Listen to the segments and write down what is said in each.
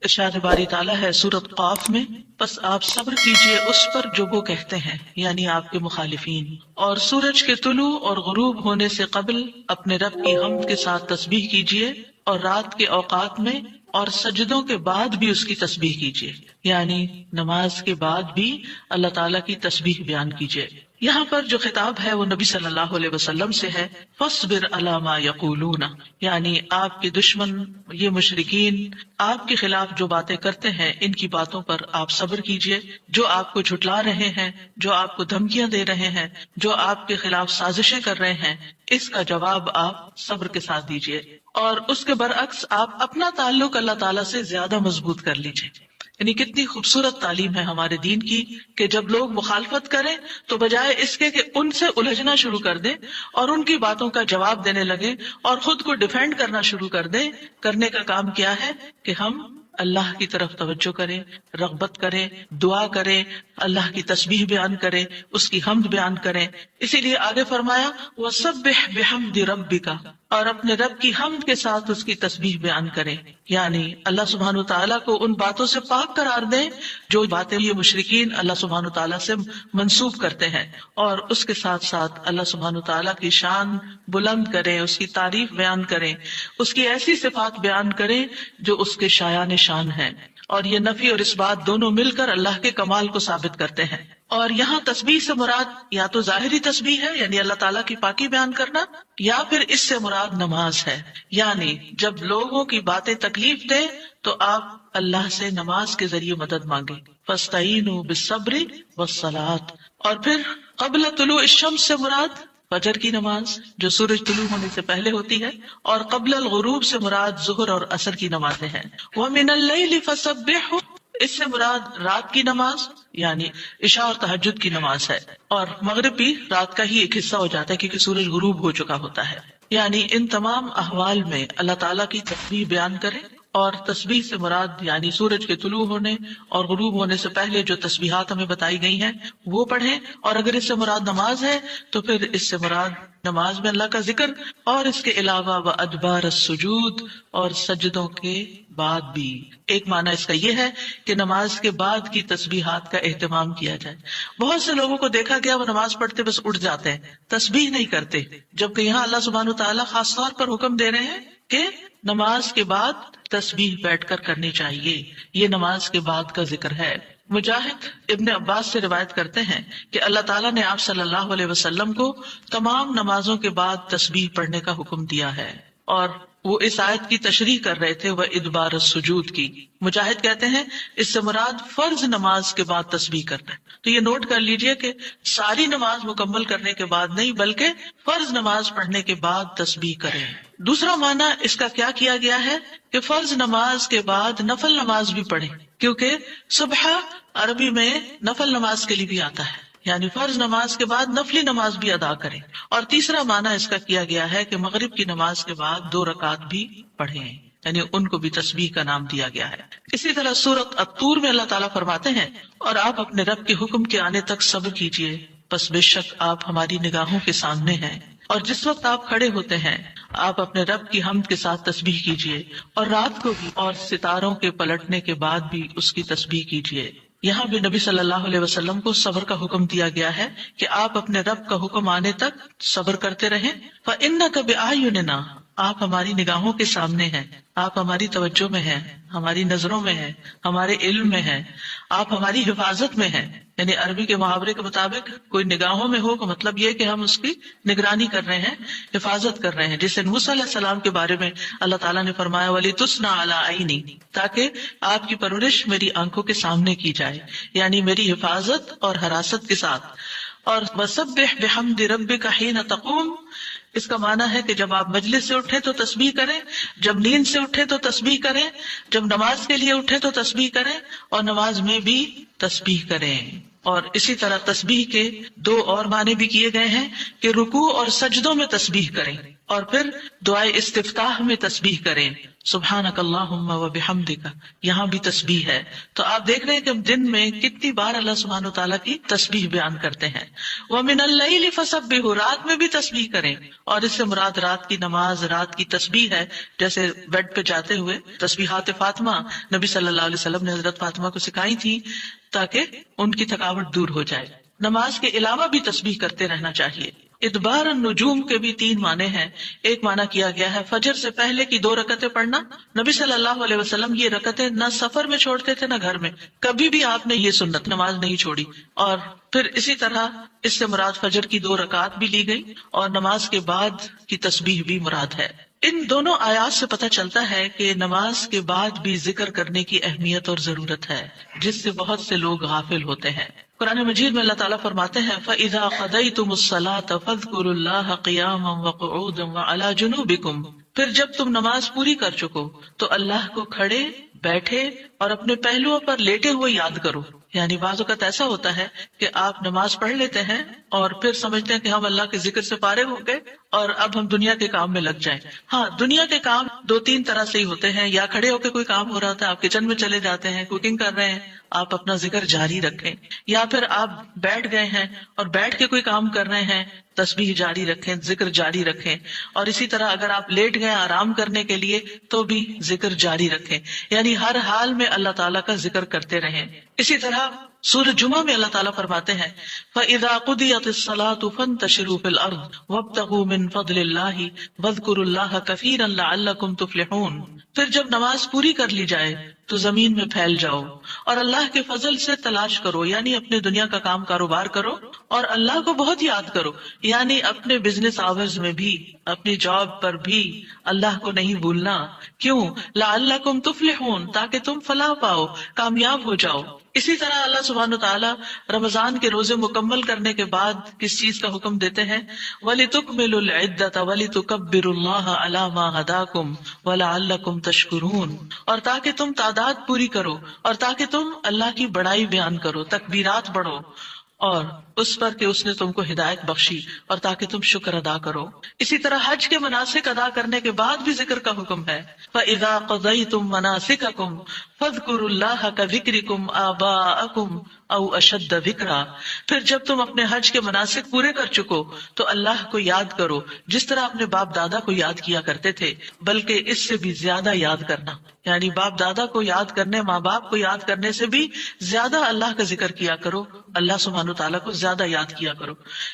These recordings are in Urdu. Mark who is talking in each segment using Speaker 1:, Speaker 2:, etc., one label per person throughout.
Speaker 1: ارشاد باری تعالیٰ ہے سورۃ قاف میں، پس آپ صبر کیجئے اس پر جو وہ کہتے ہیں، یعنی آپ کے مخالفین، اور سورج کے طلوع اور غروب ہونے سے قبل اپنے رب کی حمد کے ساتھ تسبیح کیجئے، اور رات کے اوقات میں اور سجدوں کے بعد بھی اس کی تسبیح کیجئے، یعنی نماز کے بعد بھی اللہ تعالیٰ کی تسبیح بیان کیجئے۔ یہاں پر جو خطاب ہے وہ نبی صلی اللہ علیہ وسلم سے ہے، فاصبر علی ما یقولون، یعنی آپ کے دشمن یہ مشرکین آپ کے خلاف جو باتیں کرتے ہیں ان کی باتوں پر آپ صبر کیجئے، جو آپ کو جھٹلا رہے ہیں، جو آپ کو دھمکیاں دے رہے ہیں، جو آپ کے خلاف سازشیں کر رہے ہیں، اس کا جواب آپ صبر کے ساتھ دیجئے، اور اس کے برعکس آپ اپنا تعلق اللہ تعالیٰ سے زیادہ مضبوط کر لیجئے۔ یعنی کتنی خوبصورت تعلیم ہے ہمارے دین کی کہ جب لوگ مخالفت کریں تو بجائے اس کے کہ ان سے الجھنا شروع کر دیں اور ان کی باتوں کا جواب دینے لگیں اور خود کو ڈیفینڈ کرنا شروع کر دیں، کرنے کا کام کیا ہے کہ ہم اللہ کی طرف توجہ کریں، رغبت کریں، دعا کریں، اللہ کی تسبیح بیان کریں، اس کی حمد بیان کریں۔ اسی لیے آگے فرمایا وَسَبِّحْ بِحَمْدِ رَبِّكَ، اور اپنے رب کی حمد کے ساتھ اس کی تسبیح بیان کریں، یعنی اللہ سبحانہ وتعالیٰ کو ان باتوں سے پاک قرار دیں جو باتیں یہ مشرکین اللہ سبحانہ وتعالیٰ سے منسوب کرتے ہیں، اور اس کے ساتھ ساتھ اللہ سبحانہ وتعالیٰ کی شان بلند کریں، اس کی تعریف بیان کریں، اس کی ایسی صفات بیان کریں جو اس کے شایان شان ہیں، اور یہ نفی اور اس بات دونوں مل کر اللہ کے کمال کو ثابت کرتے ہیں۔ اور یہاں تسبیح سے مراد یا تو ظاہری تسبیح ہے یعنی اللہ تعالیٰ کی پاکی بیان کرنا، یا پھر اس سے مراد نماز ہے، یعنی جب لوگوں کی باتیں تکلیف دیں تو آپ اللہ سے نماز کے ذریعے مدد مانگیں، فاستعینوا بالصبر والصلاۃ۔ اور پھر قبل طلوع الشمس سے مراد فجر کی نماز جو سورج طلوع ہونے سے پہلے ہوتی ہے، اور قبل الغروب سے مراد ظہر اور عصر کی نمازیں ہیں۔ وَمِنَ اللَّيْلِ فَسَبِّحْهُ، اس سے مراد رات کی نماز یعنی عشاء اور تہجد کی نماز ہے، اور مغرب بھی رات کا ہی ایک حصہ ہو جاتا ہے کیونکہ سورج غروب ہو چکا ہوتا ہے۔ یعنی ان تمام احوال میں اللہ تعالیٰ کی تسبیح بیان کریں، اور تسبیح سے مراد یعنی سورج کے طلوع ہونے اور غروب ہونے سے پہلے جو تسبیحات ہمیں بتائی گئی ہیں وہ پڑھیں، اور اگر اس سے مراد نماز ہے تو پھر اس سے مراد نماز میں اللہ کا ذکر، اور اس کے علاوہ وَأَدْبَارَ السُّجُودِ، اور سجدوں کے بعد بھی۔ ایک معنی اس کا یہ ہے کہ نماز کے بعد کی تسبیحات کا اہتمام کیا جائے۔ بہت سے لوگوں کو دیکھا گیا وہ نماز پڑھتے بس اٹھ جاتے ہیں، تسبیح نہیں کرتے، جبکہ یہاں اللہ سبحانہ وتعالیٰ خاص طور پر حکم دے رہے ہیں کہ نماز کے بعد تسبیح بیٹھ کر کرنی چاہیے، یہ نماز کے بعد کا ذکر ہے۔ مجاہد ابن عباس سے روایت کرتے ہیں کہ اللہ تعالیٰ نے آپ صلی اللہ علیہ وسلم کو تمام نمازوں کے بعد تسبیح پڑھنے کا حکم دیا ہے، اور وہ اس آیت کی تشریح کر رہے تھے وہ ادبار السجود کی۔ مجاہد کہتے ہیں اس سے مراد فرض نماز کے بعد تسبیح کرنا۔ تو یہ نوٹ کر لیجئے کہ ساری نماز مکمل کرنے کے بعد نہیں بلکہ فرض نماز پڑھنے کے بعد تسبیح کریں۔ دوسرا معنی اس کا کیا کیا گیا ہے کہ فرض نماز کے بعد نفل نماز بھی پڑھیں، کیونکہ صبح عربی میں نفل نماز کے لیے بھی آتا ہے، یعنی فرض نماز کے بعد نفلی نماز بھی ادا کریں۔ اور تیسرا معنی اس کا کیا گیا ہے کہ مغرب کی نماز کے بعد 2 رکعت بھی پڑھیں، یعنی ان کو بھی تسبیح کا نام دیا گیا ہے۔ اسی طرح سورۃ الطور میں اللہ تعالیٰ فرماتے ہیں اور آپ اپنے رب کے حکم کے آنے تک صبر کیجیے، پس بے شک آپ ہماری نگاہوں کے سامنے ہیں، اور جس وقت آپ کھڑے ہوتے ہیں آپ اپنے رب کی حمد کے ساتھ تسبیح کیجیے، اور رات کو بھی اور ستاروں کے پلٹنے کے بعد بھی اس کی تسبیح کیجیے۔ یہاں بھی نبی صلی اللہ علیہ وسلم کو صبر کا حکم دیا گیا ہے کہ آپ اپنے رب کا حکم آنے تک صبر کرتے رہیں۔ فَإِنَّكَ بِأَعْيُنِنَا، آپ ہماری نگاہوں کے سامنے ہیں، آپ ہماری توجہ میں ہیں، ہماری نظروں میں ہیں، ہمارے علم میں ہیں، آپ ہماری حفاظت میں ہیں۔ یعنی عربی کے محاورے کے مطابق کوئی نگاہوں میں ہو کا مطلب یہ کہ ہم اس کی نگرانی کر رہے ہیں، حفاظت کر رہے ہیں، جیسے موسیٰ علیہ السلام کے بارے میں اللہ تعالیٰ نے فرمایا وَلِتُصْنَعَ عَلَىٰ عَيْنِي، تاکہ آپ کی پرورش میری آنکھوں کے سامنے کی جائے، یعنی میری حفاظت اور حراست کے ساتھ۔ اور وَسَبِّحْ بِحَمْدِ رَبِّكَ حِينَ تَقُومُ، اس کا معنی ہے کہ جب آپ مجلس سے اٹھیں تو تسبیح کریں، جب نیند سے اٹھیں تو تسبیح کریں، جب نماز کے لیے اٹھیں تو تسبیح کریں، اور نماز میں بھی تسبیح کریں۔ اور اسی طرح تسبیح کے 2 اور معنی بھی کیے گئے ہیں کہ رکوع اور سجدوں میں تسبیح کریں، اور پھر دعائے استفتاح میں تسبیح کریں، سبحانک اللہم و بحمدک، یہاں بھی تسبیح ہے۔ تو آپ دیکھ رہے ہیں کہ ہم دن میں کتنی بار اللہ سبحانہ وتعالیٰ کی تسبیح بیان کرتے ہیں۔ ومن اللیل فسبحوا، رات میں بھی تسبیح کریں، اور اس سے مراد رات کی نماز، رات کی تسبیح ہے۔ جیسے بیڈ پہ جاتے ہوئے تسبیحات فاطمہ نبی صلی اللہ علیہ وسلم نے حضرت فاطمہ کو سکھائی تھی تاکہ ان کی تھکاوٹ دور ہو جائے۔ نماز کے علاوہ بھی تسبیح کرتے رہنا چاہیے۔ ادبار النجوم کے بھی 3 معنی ہیں۔ ایک معنی کیا گیا ہے فجر سے پہلے کی 2 رکعتیں پڑھنا۔ نبی صلی اللہ علیہ وسلم یہ رکعتیں نہ سفر میں چھوڑتے تھے نہ گھر میں، کبھی بھی آپ نے یہ سنت نماز نہیں چھوڑی۔ اور پھر اسی طرح اس سے مراد فجر کی 2 رکعات بھی لی گئی، اور نماز کے بعد کی تسبیح بھی مراد ہے۔ ان دونوں آیات سے پتہ چلتا ہے کہ نماز کے بعد بھی ذکر کرنے کی اہمیت اور ضرورت ہے، جس سے بہت سے لوگ غافل ہوتے ہیں۔ قرآن مجید میں اللہ تعالیٰ فرماتے ہیں فَإِذَا قَضَيْتُمُ الصَّلَاةَ فَاذْكُرُوا اللَّهَ قِيَامًا وَقُعُودًا وَعَلَى جُنُوبِكُمْ، پھر جب تم نماز پوری کر چکو تو اللہ کو کھڑے، بیٹھے اور اپنے پہلوؤں پر لیٹے ہوئے یاد کرو۔ یعنی بعض اوقات ایسا ہوتا ہے کہ آپ نماز پڑھ لیتے ہیں اور پھر سمجھتے ہیں کہ ہم اللہ کے ذکر سے فارغ ہو گئے اور اب ہم دنیا کے کام میں لگ جائیں۔ ہاں، دنیا کے کام 2-3 طرح سے ہی ہوتے ہیں، یا کھڑے ہو کے کوئی کام ہو رہا ہوتا ہے، آپ کچن میں چلے جاتے ہیں، کوکنگ کر رہے ہیں، آپ اپنا ذکر جاری رکھیں، یا پھر آپ بیٹھ گئے ہیں اور بیٹھ کے کوئی کام کر رہے ہیں، تسبیح جاری رکھیں، ذکر جاری رکھیں۔ اور اسی طرح اگر آپ لیٹ گئے آرام کرنے کے لیے تو بھی ذکر جاری رکھیں، یعنی ہر حال میں اللہ تعالیٰ کا ذکر کرتے رہیں۔ اسی طرح سورہ جمعہ میں اللہ تعالیٰ فرماتے ہیں فَإِذَا قُضِيَتِ الصَّلَاةُ فَانتَشِرُوا فِي الْأَرْضِ وَابْتَغُوا مِن فَضْلِ اللَّهِ وَاذْكُرُوا اللَّهَ كَثِيرًا لَعَلَّكُمْ تُفْلِحُونَ، پھر جب نماز پوری کر لی جائے تو زمین میں پھیل جاؤ اور اللہ کے فضل سے تلاش کرو، یعنی اپنے دنیا کا کام کاروبار کرو اور اللہ کو بہت یاد کرو، یعنی اپنے بزنس آورز میں بھی، اپنی جاب پر بھی اللہ کو نہیں بھولنا۔ کیوں؟ لعلکم تفلحون، تاکہ تم فلاح پاؤ، کامیاب ہو جاؤ۔ اسی طرح اللہ سبحانہ تعالیٰ رمضان کے روزے مکمل کرنے کے بعد کس چیز کا حکم دیتے ہیں؟ وَلِتُكْمِلُوا الْعِدَّةَ وَلِتُكَبِّرُوا اللَّهَ عَلَى مَا هَدَاكُمْ وَلَعَلَّكُمْ تَشْكُرُونَ، اور تاکہ تم تعداد پوری کرو، اور تاکہ تم اللہ کی بڑائی بیان کرو، تکبیرات پڑھو، اور اس پر کہ اس نے تم کو ہدایت بخشی، اور تاکہ تم شکر ادا کرو۔ اسی طرح حج کے مناسک ادا کرنے کے بعد بھی ذکر کا حکم ہے فَإِذَا قَضَيْتُم مَّنَاسِكَكُمْ فَاذْكُرُوا اللَّهَ كَذِكْرِكُمْ آبَاءَكُمْ أَوْ أَشَدَّ ذِكْرًا، پھر جب تم اپنے حج کے مناسک پورے کر چکو تو اللہ کو یاد کرو جس طرح اپنے باپ دادا کو یاد کیا کرتے تھے، بلکہ اس سے بھی زیادہ یاد کرنا، یعنی باپ دادا کو یاد کرنے، ماں باپ کو یاد کرنے سے بھی زیادہ اللہ کا ذکر کیا کرو، اللہ سبحانہ تعالیٰ کو زیادہ یاد کیا کرو،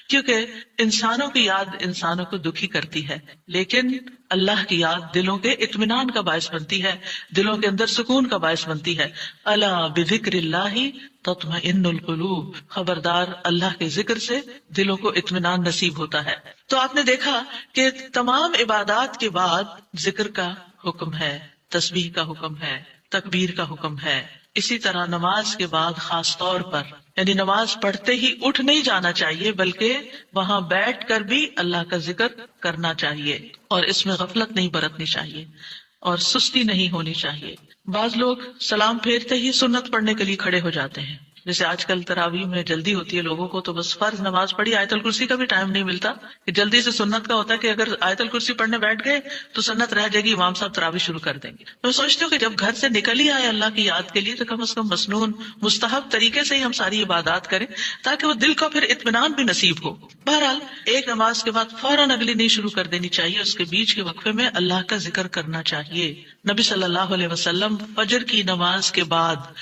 Speaker 1: کیونکہ انسانوں کی یاد انسانوں کو دکھی کرتی ہے، لیکن اللہ کی یاد دلوں کے اطمینان کا باعث بنتی ہے، دلوں کے اندر سکون کا باعث بنتی ہے۔ الا بذکر اللہ تطمئن القلوب، خبردار اللہ کے ذکر سے دلوں کو اطمینان نصیب ہوتا ہے۔ تو آپ نے دیکھا کہ تمام عبادات کے بعد ذکر کا حکم ہے، تسبیح کا حکم ہے، تکبیر کا حکم ہے۔ اسی طرح نماز کے بعد خاص طور پر، یعنی نماز پڑھتے ہی اٹھ نہیں جانا چاہیے، بلکہ وہاں بیٹھ کر بھی اللہ کا ذکر کرنا چاہیے، اور اس میں غفلت نہیں برتنی چاہیے اور سستی نہیں ہونی چاہیے۔ بعض لوگ سلام پھیرتے ہی سنت پڑھنے کے لیے کھڑے ہو جاتے ہیں، جیسے آج کل تراویح میں جلدی ہوتی ہے لوگوں کو، تو بس فرض نماز پڑھی، آیت الکرسی کا بھی ٹائم نہیں ملتا کہ جلدی سے سنت کا ہوتا ہے کہ اگر آیت الکرسی پڑھنے بیٹھ گئے تو سنت رہ جائے گی، امام صاحب تراویح شروع کر دیں گے۔ میں سوچتی ہوں کہ جب گھر سے نکل ہی آئے اللہ کی یاد کے لیے تو کم از کم مسنون مستحب طریقے سے ہی ہم ساری عبادات کریں تاکہ وہ دل کو پھر اطمینان بھی نصیب ہو۔ بہرحال ایک نماز کے بعد فوراً اگلی نہیں شروع کر دینی چاہیے، اس کے بیچ کے وقفے میں اللہ کا ذکر کرنا چاہیے۔ نبی صلی اللہ علیہ وسلم فجر کی نماز کے بعد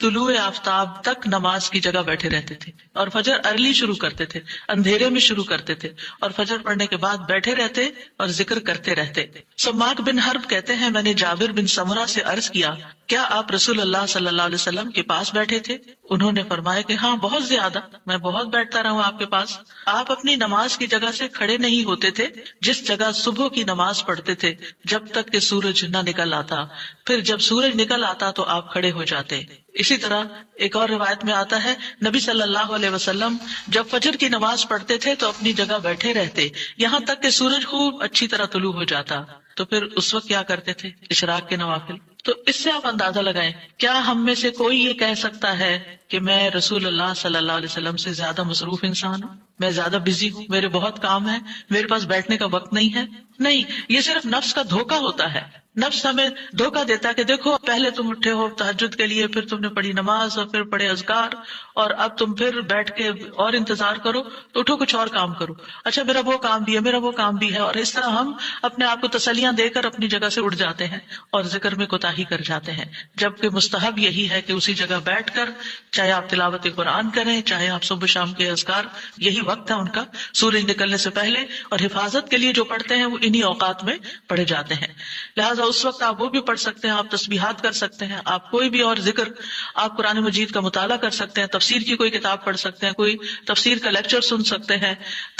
Speaker 1: طلوع آفتاب تک نماز کی جگہ بیٹھے رہتے تھے، اور فجر ارلی شروع کرتے تھے، اندھیرے میں شروع کرتے تھے، اور فجر پڑھنے کے بعد بیٹھے رہتے اور ذکر کرتے رہتے۔ سماک بن حرب کہتے ہیں میں نے جابر بن سمرہ سے عرض کیا کیا آپ رسول اللہ صلی اللہ علیہ وسلم کے پاس بیٹھے تھے؟ انہوں نے فرمایا کہ ہاں بہت زیادہ، میں بہت بیٹھتا رہا ہوں آپ کے پاس۔ آپ اپنی نماز کی جگہ سے کھڑے نہیں ہوتے تھے جس جگہ صبح کی نماز پڑھتے تھے جب تک کہ سورج نہ نکل آتا، پھر جب سورج نکل آتا تو آپ کھڑے ہو جاتے۔ اسی طرح ایک اور روایت میں آتا ہے نبی صلی اللہ علیہ وسلم جب فجر کی نماز پڑھتے تھے تو اپنی جگہ بیٹھے رہتے یہاں تک کہ سورج خوب اچھی طرح طلوع ہو جاتا، تو پھر اس وقت کیا کرتے تھے؟ اشراق کے نوافل۔ تو اس سے آپ اندازہ لگائیں، کیا ہم میں سے کوئی یہ کہہ سکتا ہے کہ میں رسول اللہ صلی اللہ علیہ وسلم سے زیادہ مصروف انسان ہوں؟ میں زیادہ بزی ہوں، میرے بہت کام ہے، میرے پاس بیٹھنے کا وقت نہیں ہے. نہیں، یہ صرف نفس کا دھوکا ہوتا ہے. نفس ہمیں دھوکا دیتا ہے کہ دیکھو پہلے تم اٹھے ہو تہجد کے لیے، پھر تم نے پڑھی نماز اور پھر پڑھے اذکار، اور اب تم پھر بیٹھ کے اور انتظار کرو تو اٹھو کچھ اور کام کرو. اچھا میرا وہ کام بھی ہے، میرا وہ کام بھی ہے، اور اس طرح ہم اپنے آپ کو تسلیاں دے کر اپنی جگہ سے اٹھ جاتے ہیں اور ذکر میں کوتاہی کر جاتے ہیں. جبکہ مستحب یہی ہے کہ اسی جگہ بیٹھ کر چاہے آپ تلاوت قرآن کریں، چاہے آپ صبح شام کے اذکار، یہی وقت ہے ان کا سورج نکلنے سے پہلے، اور حفاظت کے لیے جو پڑھتے ہیں وہ انہی اوقات میں پڑھے جاتے ہیں. لہٰذا اس وقت آپ وہ بھی پڑھ سکتے ہیں، آپ تسبیحات کر سکتے ہیں، آپ کوئی بھی اور ذکر، آپ قرآن مجید کا مطالعہ کر سکتے ہیں، تفسیر کی کوئی کتاب پڑھ سکتے ہیں، کوئی تفسیر کا لیکچر سن سکتے ہیں،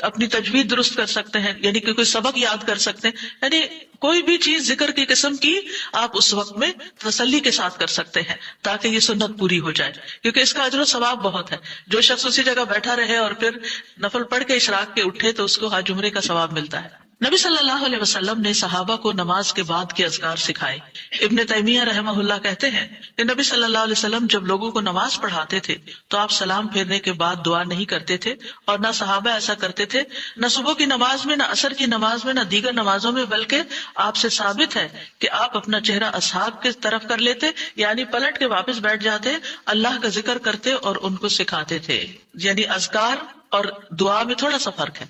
Speaker 1: اپنی تجوید درست کر سکتے ہیں، یعنی کہ کوئی سبق یاد کر سکتے ہیں. یعنی کوئی بھی چیز ذکر کی قسم کی آپ اس وقت میں تسلی کے ساتھ کر سکتے ہیں تاکہ یہ سنت پوری ہو جائے، کیونکہ اس کا اجر و ثواب بہت ہے. جو شخص اسی جگہ بیٹھا رہے اور پھر نفل پڑھ کے اشراق کے اٹھے تو اس کو حج عمرے کا ثواب ملتا ہے. نبی صلی اللہ علیہ وسلم نے صحابہ کو نماز کے بعد کے اذکار سکھائے. ابن تیمیہ رحمہ اللہ کہتے ہیں کہ نبی صلی اللہ علیہ وسلم جب لوگوں کو نماز پڑھاتے تھے تو آپ سلام پھیرنے کے بعد دعا نہیں کرتے تھے، اور نہ صحابہ ایسا کرتے تھے، نہ صبح کی نماز میں، نہ عصر کی نماز میں، نہ دیگر نمازوں میں، بلکہ آپ سے ثابت ہے کہ آپ اپنا چہرہ اصحاب کی طرف کر لیتے، یعنی پلٹ کے واپس بیٹھ جاتے، اللہ کا ذکر کرتے اور ان کو سکھاتے تھے. یعنی اذکار اور دعا میں تھوڑا سا فرق ہے.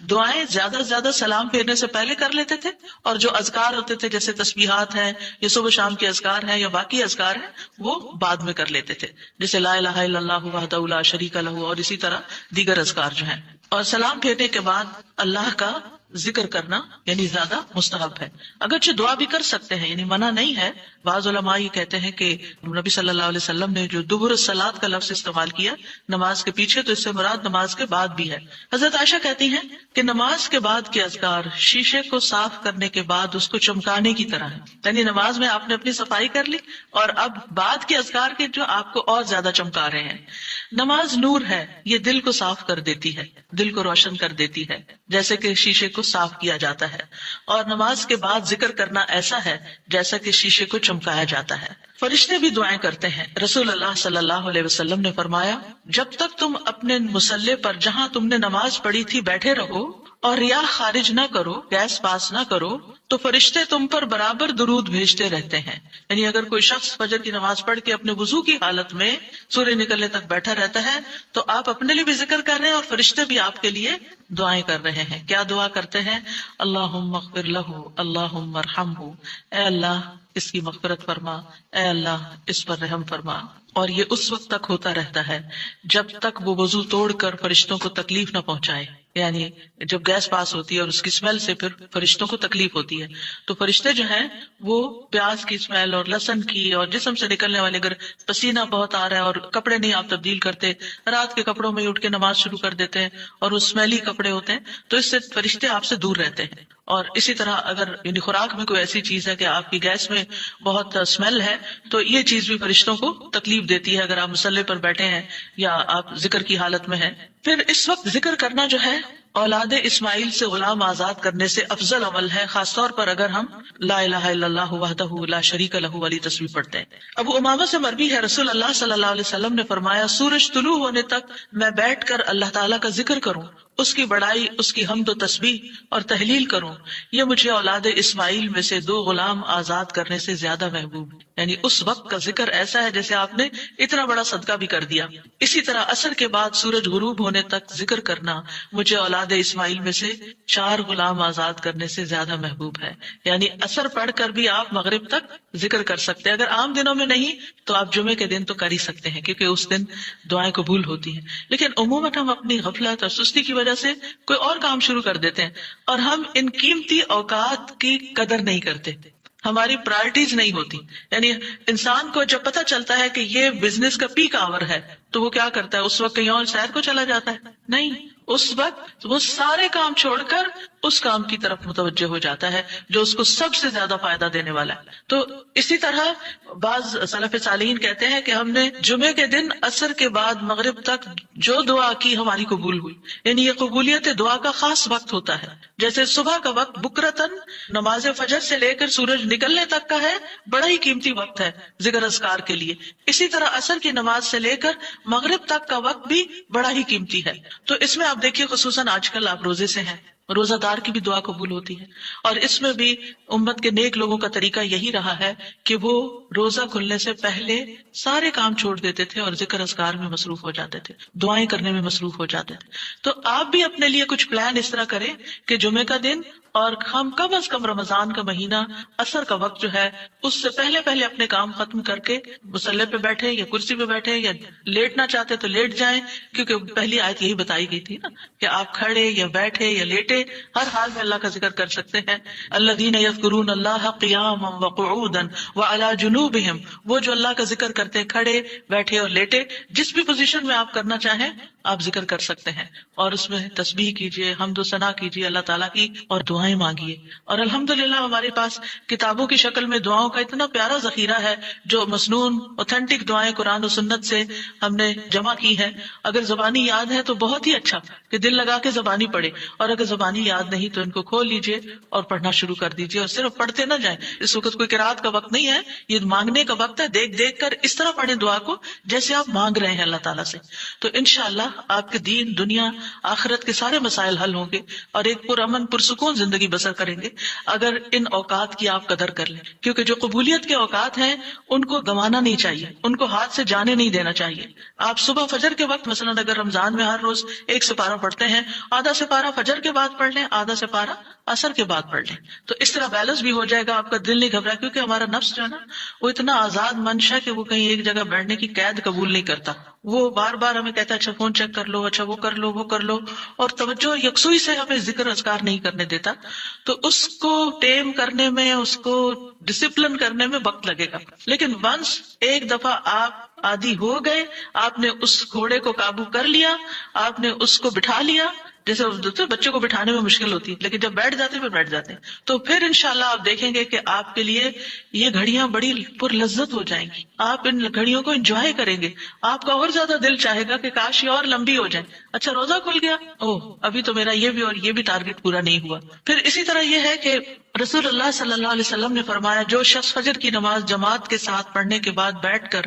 Speaker 1: دعائیں زیادہ سے زیادہ سلام پھیرنے سے پہلے کر لیتے تھے، اور جو اذکار ہوتے تھے جیسے تسبیحات ہیں یا صبح شام کے اذکار ہیں یا باقی اذکار ہیں وہ بعد میں کر لیتے تھے، جیسے لا الہ الا اللہ وحدہ لا شریک لہ اور اسی طرح دیگر اذکار جو ہیں. اور سلام پھیرنے کے بعد اللہ کا ذکر کرنا یعنی زیادہ مستحب ہے. اگرچہ دعا بھی کر سکتے ہیں، یعنی منع نہیں ہے. بعض علماء یہ کہتے ہیں کہ نبی صلی اللہ علیہ وسلم نے جو دبر الصلاۃ کا لفظ استعمال کیا نماز کے پیچھے، تو اس سے مراد نماز کے بعد بھی ہے. حضرت عائشہ کہتی ہیں کہ نماز کے بعد کے اذکار شیشے کو صاف کرنے کے بعد اس کو چمکانے کی طرح ہے. یعنی نماز میں آپ نے اپنی صفائی کر لی اور اب بعد کے اذکار کے جو آپ کو اور زیادہ چمکا رہے ہیں. نماز نور ہے، یہ دل کو صاف کر دیتی ہے، دل کو روشن کر دیتی ہے جیسے کہ شیشے کو صاف کیا جاتا ہے. اور نماز کے بعد ذکر کرنا ایسا ہے جیسا کہ شیشے کو چمکایا جاتا ہے. فرشتے بھی دعائیں کرتے ہیں. رسول اللہ صلی اللہ علیہ وسلم نے فرمایا، جب تک تم اپنے مصلی پر جہاں تم نے نماز پڑھی تھی بیٹھے رہو اور ریاح خارج نہ کرو، گیس پاس نہ کرو، تو فرشتے تم پر برابر درود بھیجتے رہتے ہیں. یعنی اگر کوئی شخص فجر کی نماز پڑھ کے اپنے وضو کی حالت میں سورج نکلنے تک بیٹھا رہتا ہے تو آپ اپنے لیے بھی ذکر کر رہے ہیں اور فرشتے بھی آپ کے لیے دعائیں کر رہے ہیں. کیا دعا کرتے ہیں؟ اللہم اغفر لہ، اللہم ارحمہ، اے اللہ اس کی مغفرت فرما، اے اللہ اس پر رحم فرما. اور یہ اس وقت تک ہوتا رہتا ہے جب تک وہ وضو توڑ کر فرشتوں کو تکلیف نہ پہنچائے. یعنی جب گیس پاس ہوتی ہے اور اس کی اسمیل سے پھر فرشتوں کو تکلیف ہوتی ہے تو فرشتے جو ہیں وہ پیاز کی اسمیل اور لہسن کی اور جسم سے نکلنے والے، اگر پسینہ بہت آ رہا ہے اور کپڑے نہیں آپ تبدیل کرتے، رات کے کپڑوں میں اٹھ کے نماز شروع کر دیتے ہیں اور وہ اسمیلی کپڑے ہوتے ہیں، تو اس سے فرشتے آپ سے دور رہتے ہیں. اور اسی طرح اگر یعنی خوراک میں کوئی ایسی چیز ہے کہ آپ کی گیس میں بہت اسمیل ہے تو یہ چیز بھی فرشتوں کو تکلیف دیتی ہے اگر آپ مصلی پر بیٹھے ہیں یا آپ ذکر کی حالت میں ہیں. پھر اس وقت ذکر کرنا جو ہے اولاد اسماعیل سے غلام آزاد کرنے سے افضل عمل ہے، خاص طور پر اگر ہم لا الہ الا اللہ وحدہ لا شریک لہ والی تسبیح پڑھتے ہیں. ابو امامہ سے مروی ہے رسول اللہ صلی اللہ علیہ وسلم نے فرمایا، سورج طلوع ہونے تک میں بیٹھ کر اللہ تعالیٰ کا ذکر کروں، اس کی بڑائی، اس کی حمد و تسبیح اور تحلیل کروں، یہ مجھے اولاد اسماعیل میں سے 2 غلام آزاد کرنے سے زیادہ محبوب ہے. یعنی اس وقت کا ذکر ایسا ہے جیسے آپ نے اتنا بڑا صدقہ بھی کر دیا. اسی طرح عصر کے بعد سورج غروب ہونے تک ذکر کرنا مجھے اولاد اسماعیل میں سے 4 غلام آزاد کرنے سے زیادہ محبوب ہے. یعنی عصر پڑھ کر بھی آپ مغرب تک ذکر کر سکتے ہیں. اگر عام دنوں میں نہیں تو آپ جمعے کے دن تو کر ہی سکتے ہیں کیونکہ اس دن دعائیں قبول ہوتی ہیں. لیکن عموماً ہم اپنی غفلت اور سستی کی وجہ سے کوئی اور کام شروع کر دیتے ہیں اور ہم ان قیمتی اوقات کی قدر نہیں کرتے، ہماری پرائرٹیز نہیں ہوتی. یعنی انسان کو جب پتہ چلتا ہے کہ یہ بزنس کا پیک آور ہے تو وہ کیا کرتا ہے؟ اس وقت کہیں اور سیر کو چلا جاتا ہے؟ نہیں، اس وقت وہ سارے کام چھوڑ کر اس کام کی طرف متوجہ ہو جاتا ہے جو اس کو سب سے زیادہ فائدہ دینے والا ہے. تو اسی طرح بعض سلف صالحین کہتے ہیں کہ ہم نے جمعے کے دن عصر کے بعد مغرب تک جو دعا کی ہماری قبول ہوئی. یعنی یہ قبولیت دعا کا خاص وقت ہوتا ہے. جیسے صبح کا وقت بکرتن نماز فجر سے لے کر سورج نکلنے تک کا ہے، بڑا ہی قیمتی وقت ہے ذکر اذکار کے لیے. اسی طرح عصر کی نماز سے لے کر مغرب تک کا وقت بھی بڑا ہی قیمتی ہے. تو اس میں آپ دیکھیے خصوصاً آج کل آپ روزے سے ہیں، روزہ دار کی بھی دعا قبول ہوتی ہے. اور اس میں بھی امت کے نیک لوگوں کا طریقہ یہی رہا ہے کہ وہ روزہ کھلنے سے پہلے سارے کام چھوڑ دیتے تھے اور ذکر اذکار میں مصروف ہو جاتے تھے، دعائیں کرنے میں مصروف ہو جاتے تھے. تو آپ بھی اپنے لیے کچھ پلان اس طرح کریں کہ جمعے کا دن اور ہم کم از کم رمضان کا مہینہ عصر کا وقت جو ہے اس سے پہلے پہلے اپنے کام ختم کر کے مصلی پہ بیٹھے یا کرسی پہ بیٹھے، یا لیٹنا چاہتے تو لیٹ جائیں، کیونکہ پہلی آیت یہی بتائی گئی تھی نا کہ آپ کھڑے یا بیٹھے یا لیٹے ہر حال میں اللہ کا ذکر کر سکتے ہیں. الذین یذکرون اللہ قیاما وقعودا وعلی جنوبہم، وہ جو اللہ کا ذکر کرتے ہیں کھڑے بیٹھے اور لیٹے، جس بھی پوزیشن میں آپ کرنا چاہیں آپ ذکر کر سکتے ہیں. اور اس میں تسبیح کیجیے، حمد و ثنا کیجیے اللہ تعالیٰ کی، اور دعائیں مانگیے. اور الحمدللہ ہمارے پاس کتابوں کی شکل میں دعاؤں کا اتنا پیارا ذخیرہ ہے جو مسنون اوتھینٹک دعائیں قرآن و سنت سے ہم نے جمع کی ہیں. اگر زبانی یاد ہے تو بہت ہی اچھا کہ دل لگا کے زبانی پڑھے، اور اگر زبانی یاد نہیں تو ان کو کھول لیجیے اور پڑھنا شروع کر دیجیے. اور صرف پڑھتے نہ جائیں، اس وقت کوئی قرات کا وقت نہیں ہے، یہ مانگنے کا وقت ہے. دیکھ دیکھ کر اس طرح پڑھیں دعا کو جیسے آپ مانگ رہے ہیں اللہ تعالیٰ سے. تو انشاءاللہ آپ کے دین دنیا آخرت کے سارے مسائل حل ہوں گے اور ایک پرامن پرسکون زندگی بسر کریں گے اگر ان اوقات کی آپ قدر کر لیں. کیونکہ جو قبولیت کے اوقات ہیں ان کو گنوانا نہیں چاہیے، ان کو ہاتھ سے جانے نہیں دینا چاہیے. آپ صبح فجر کے وقت مثلا اگر رمضان میں ہر روز ایک سپارہ پڑھتے ہیں، آدھا سپارہ فجر کے بعد پڑھ لیں، آدھا سپارہ عصر کے بعد پڑھ لیں، تو اس طرح بیلنس بھی ہو جائے گا، آپ کا دل نہیں گھبرائے. کیونکہ ہمارا نفس جو ہے نا وہ اتنا آزاد منش ہے کہ وہ کہیں ایک جگہ بیٹھنے کی قید قبول نہیں کرتا. وہ بار بار ہمیں کہتا ہے اچھا فون چیک کر لو، اچھا وہ کر لو وہ کر لو، اور توجہ یکسوئی سے ہمیں ذکر اذکار نہیں کرنے دیتا. تو اس کو ٹیم کرنے میں، اس کو ڈسپلن کرنے میں وقت لگے گا. لیکن ونس ایک دفعہ آپ عادی ہو گئے، آپ نے اس گھوڑے کو قابو کر لیا، آپ نے اس کو بٹھا لیا. جیسے بچوں کو بٹھانے میں مشکل ہوتی ہے لیکن جب بیٹھ جاتے ہیں پھر بیٹھ جاتے ہیں، تو پھر انشاءاللہ آپ دیکھیں گے کہ آپ کے لیے یہ گھڑیاں بڑی پر لذت ہو جائیں گی. آپ ان گھڑیوں کو انجوائے کریں گے. آپ کا اور زیادہ دل چاہے گا کہ کاش یہ اور لمبی ہو جائے. اچھا روزہ کھل گیا، اوہ ابھی تو میرا یہ بھی اور یہ بھی ٹارگٹ پورا نہیں ہوا. پھر اسی طرح یہ ہے کہ رسول اللہ صلی اللہ علیہ وسلم نے فرمایا جو شخص فجر کی نماز جماعت کے ساتھ پڑھنے کے بعد بیٹھ کر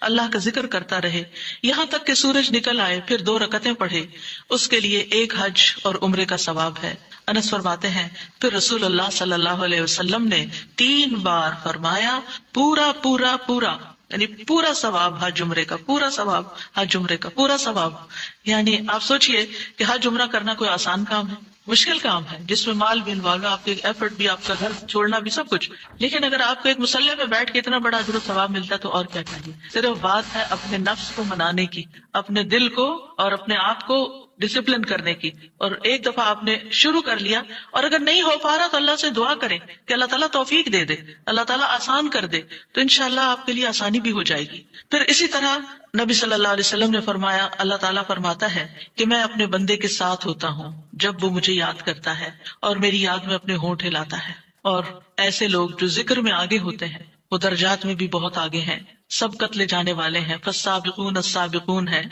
Speaker 1: اللہ کا ذکر کرتا رہے یہاں تک کہ سورج نکل آئے، پھر 2 رکعتیں پڑھے، اس کے لیے ایک حج اور عمرے کا ثواب ہے. انس فرماتے ہیں پھر رسول اللہ صلی اللہ علیہ وسلم نے 3 بار فرمایا پورا پورا پورا، یعنی پورا ثواب حج عمرے کا، پورا ثواب حج عمرے کا، پورا ثواب. یعنی آپ سوچئے کہ حج عمرہ کرنا کوئی آسان کام ہے؟ مشکل کام ہے جس میں مال بھی انوالو ہے، آپ کے ایفرٹ بھی، آپ کا گھر چھوڑنا بھی، سب کچھ. لیکن اگر آپ کو ایک مصلی پہ بیٹھ کے اتنا بڑا اجر و ثواب ملتا ہے تو اور کیا چاہیے. صرف بات ہے اپنے نفس کو منانے کی، اپنے دل کو اور اپنے آپ کو ڈسپلن کرنے کی. اور ایک دفعہ آپ نے شروع کر لیا اور اگر نہیں ہو پا رہا تو اللہ سے دعا کریں کہ اللہ تعالیٰ توفیق دے دے، اللہ تعالیٰ آسان کر دے، تو انشاءاللہ آپ کے لیے آسانی بھی ہو جائے گی. پھر اسی طرح نبی صلی اللہ علیہ وسلم نے فرمایا، اللہ تعالیٰ فرماتا ہے کہ میں اپنے بندے کے ساتھ ہوتا ہوں جب وہ مجھے یاد کرتا ہے اور میری یاد میں اپنے ہونٹ ہلاتا ہے. اور ایسے لوگ جو ذکر میں آگے ہوتے ہیں وہ درجات میں بھی بہت آگے ہیں، سبقت لے جانے والے ہیں، فالسابقون السابقون ہیں.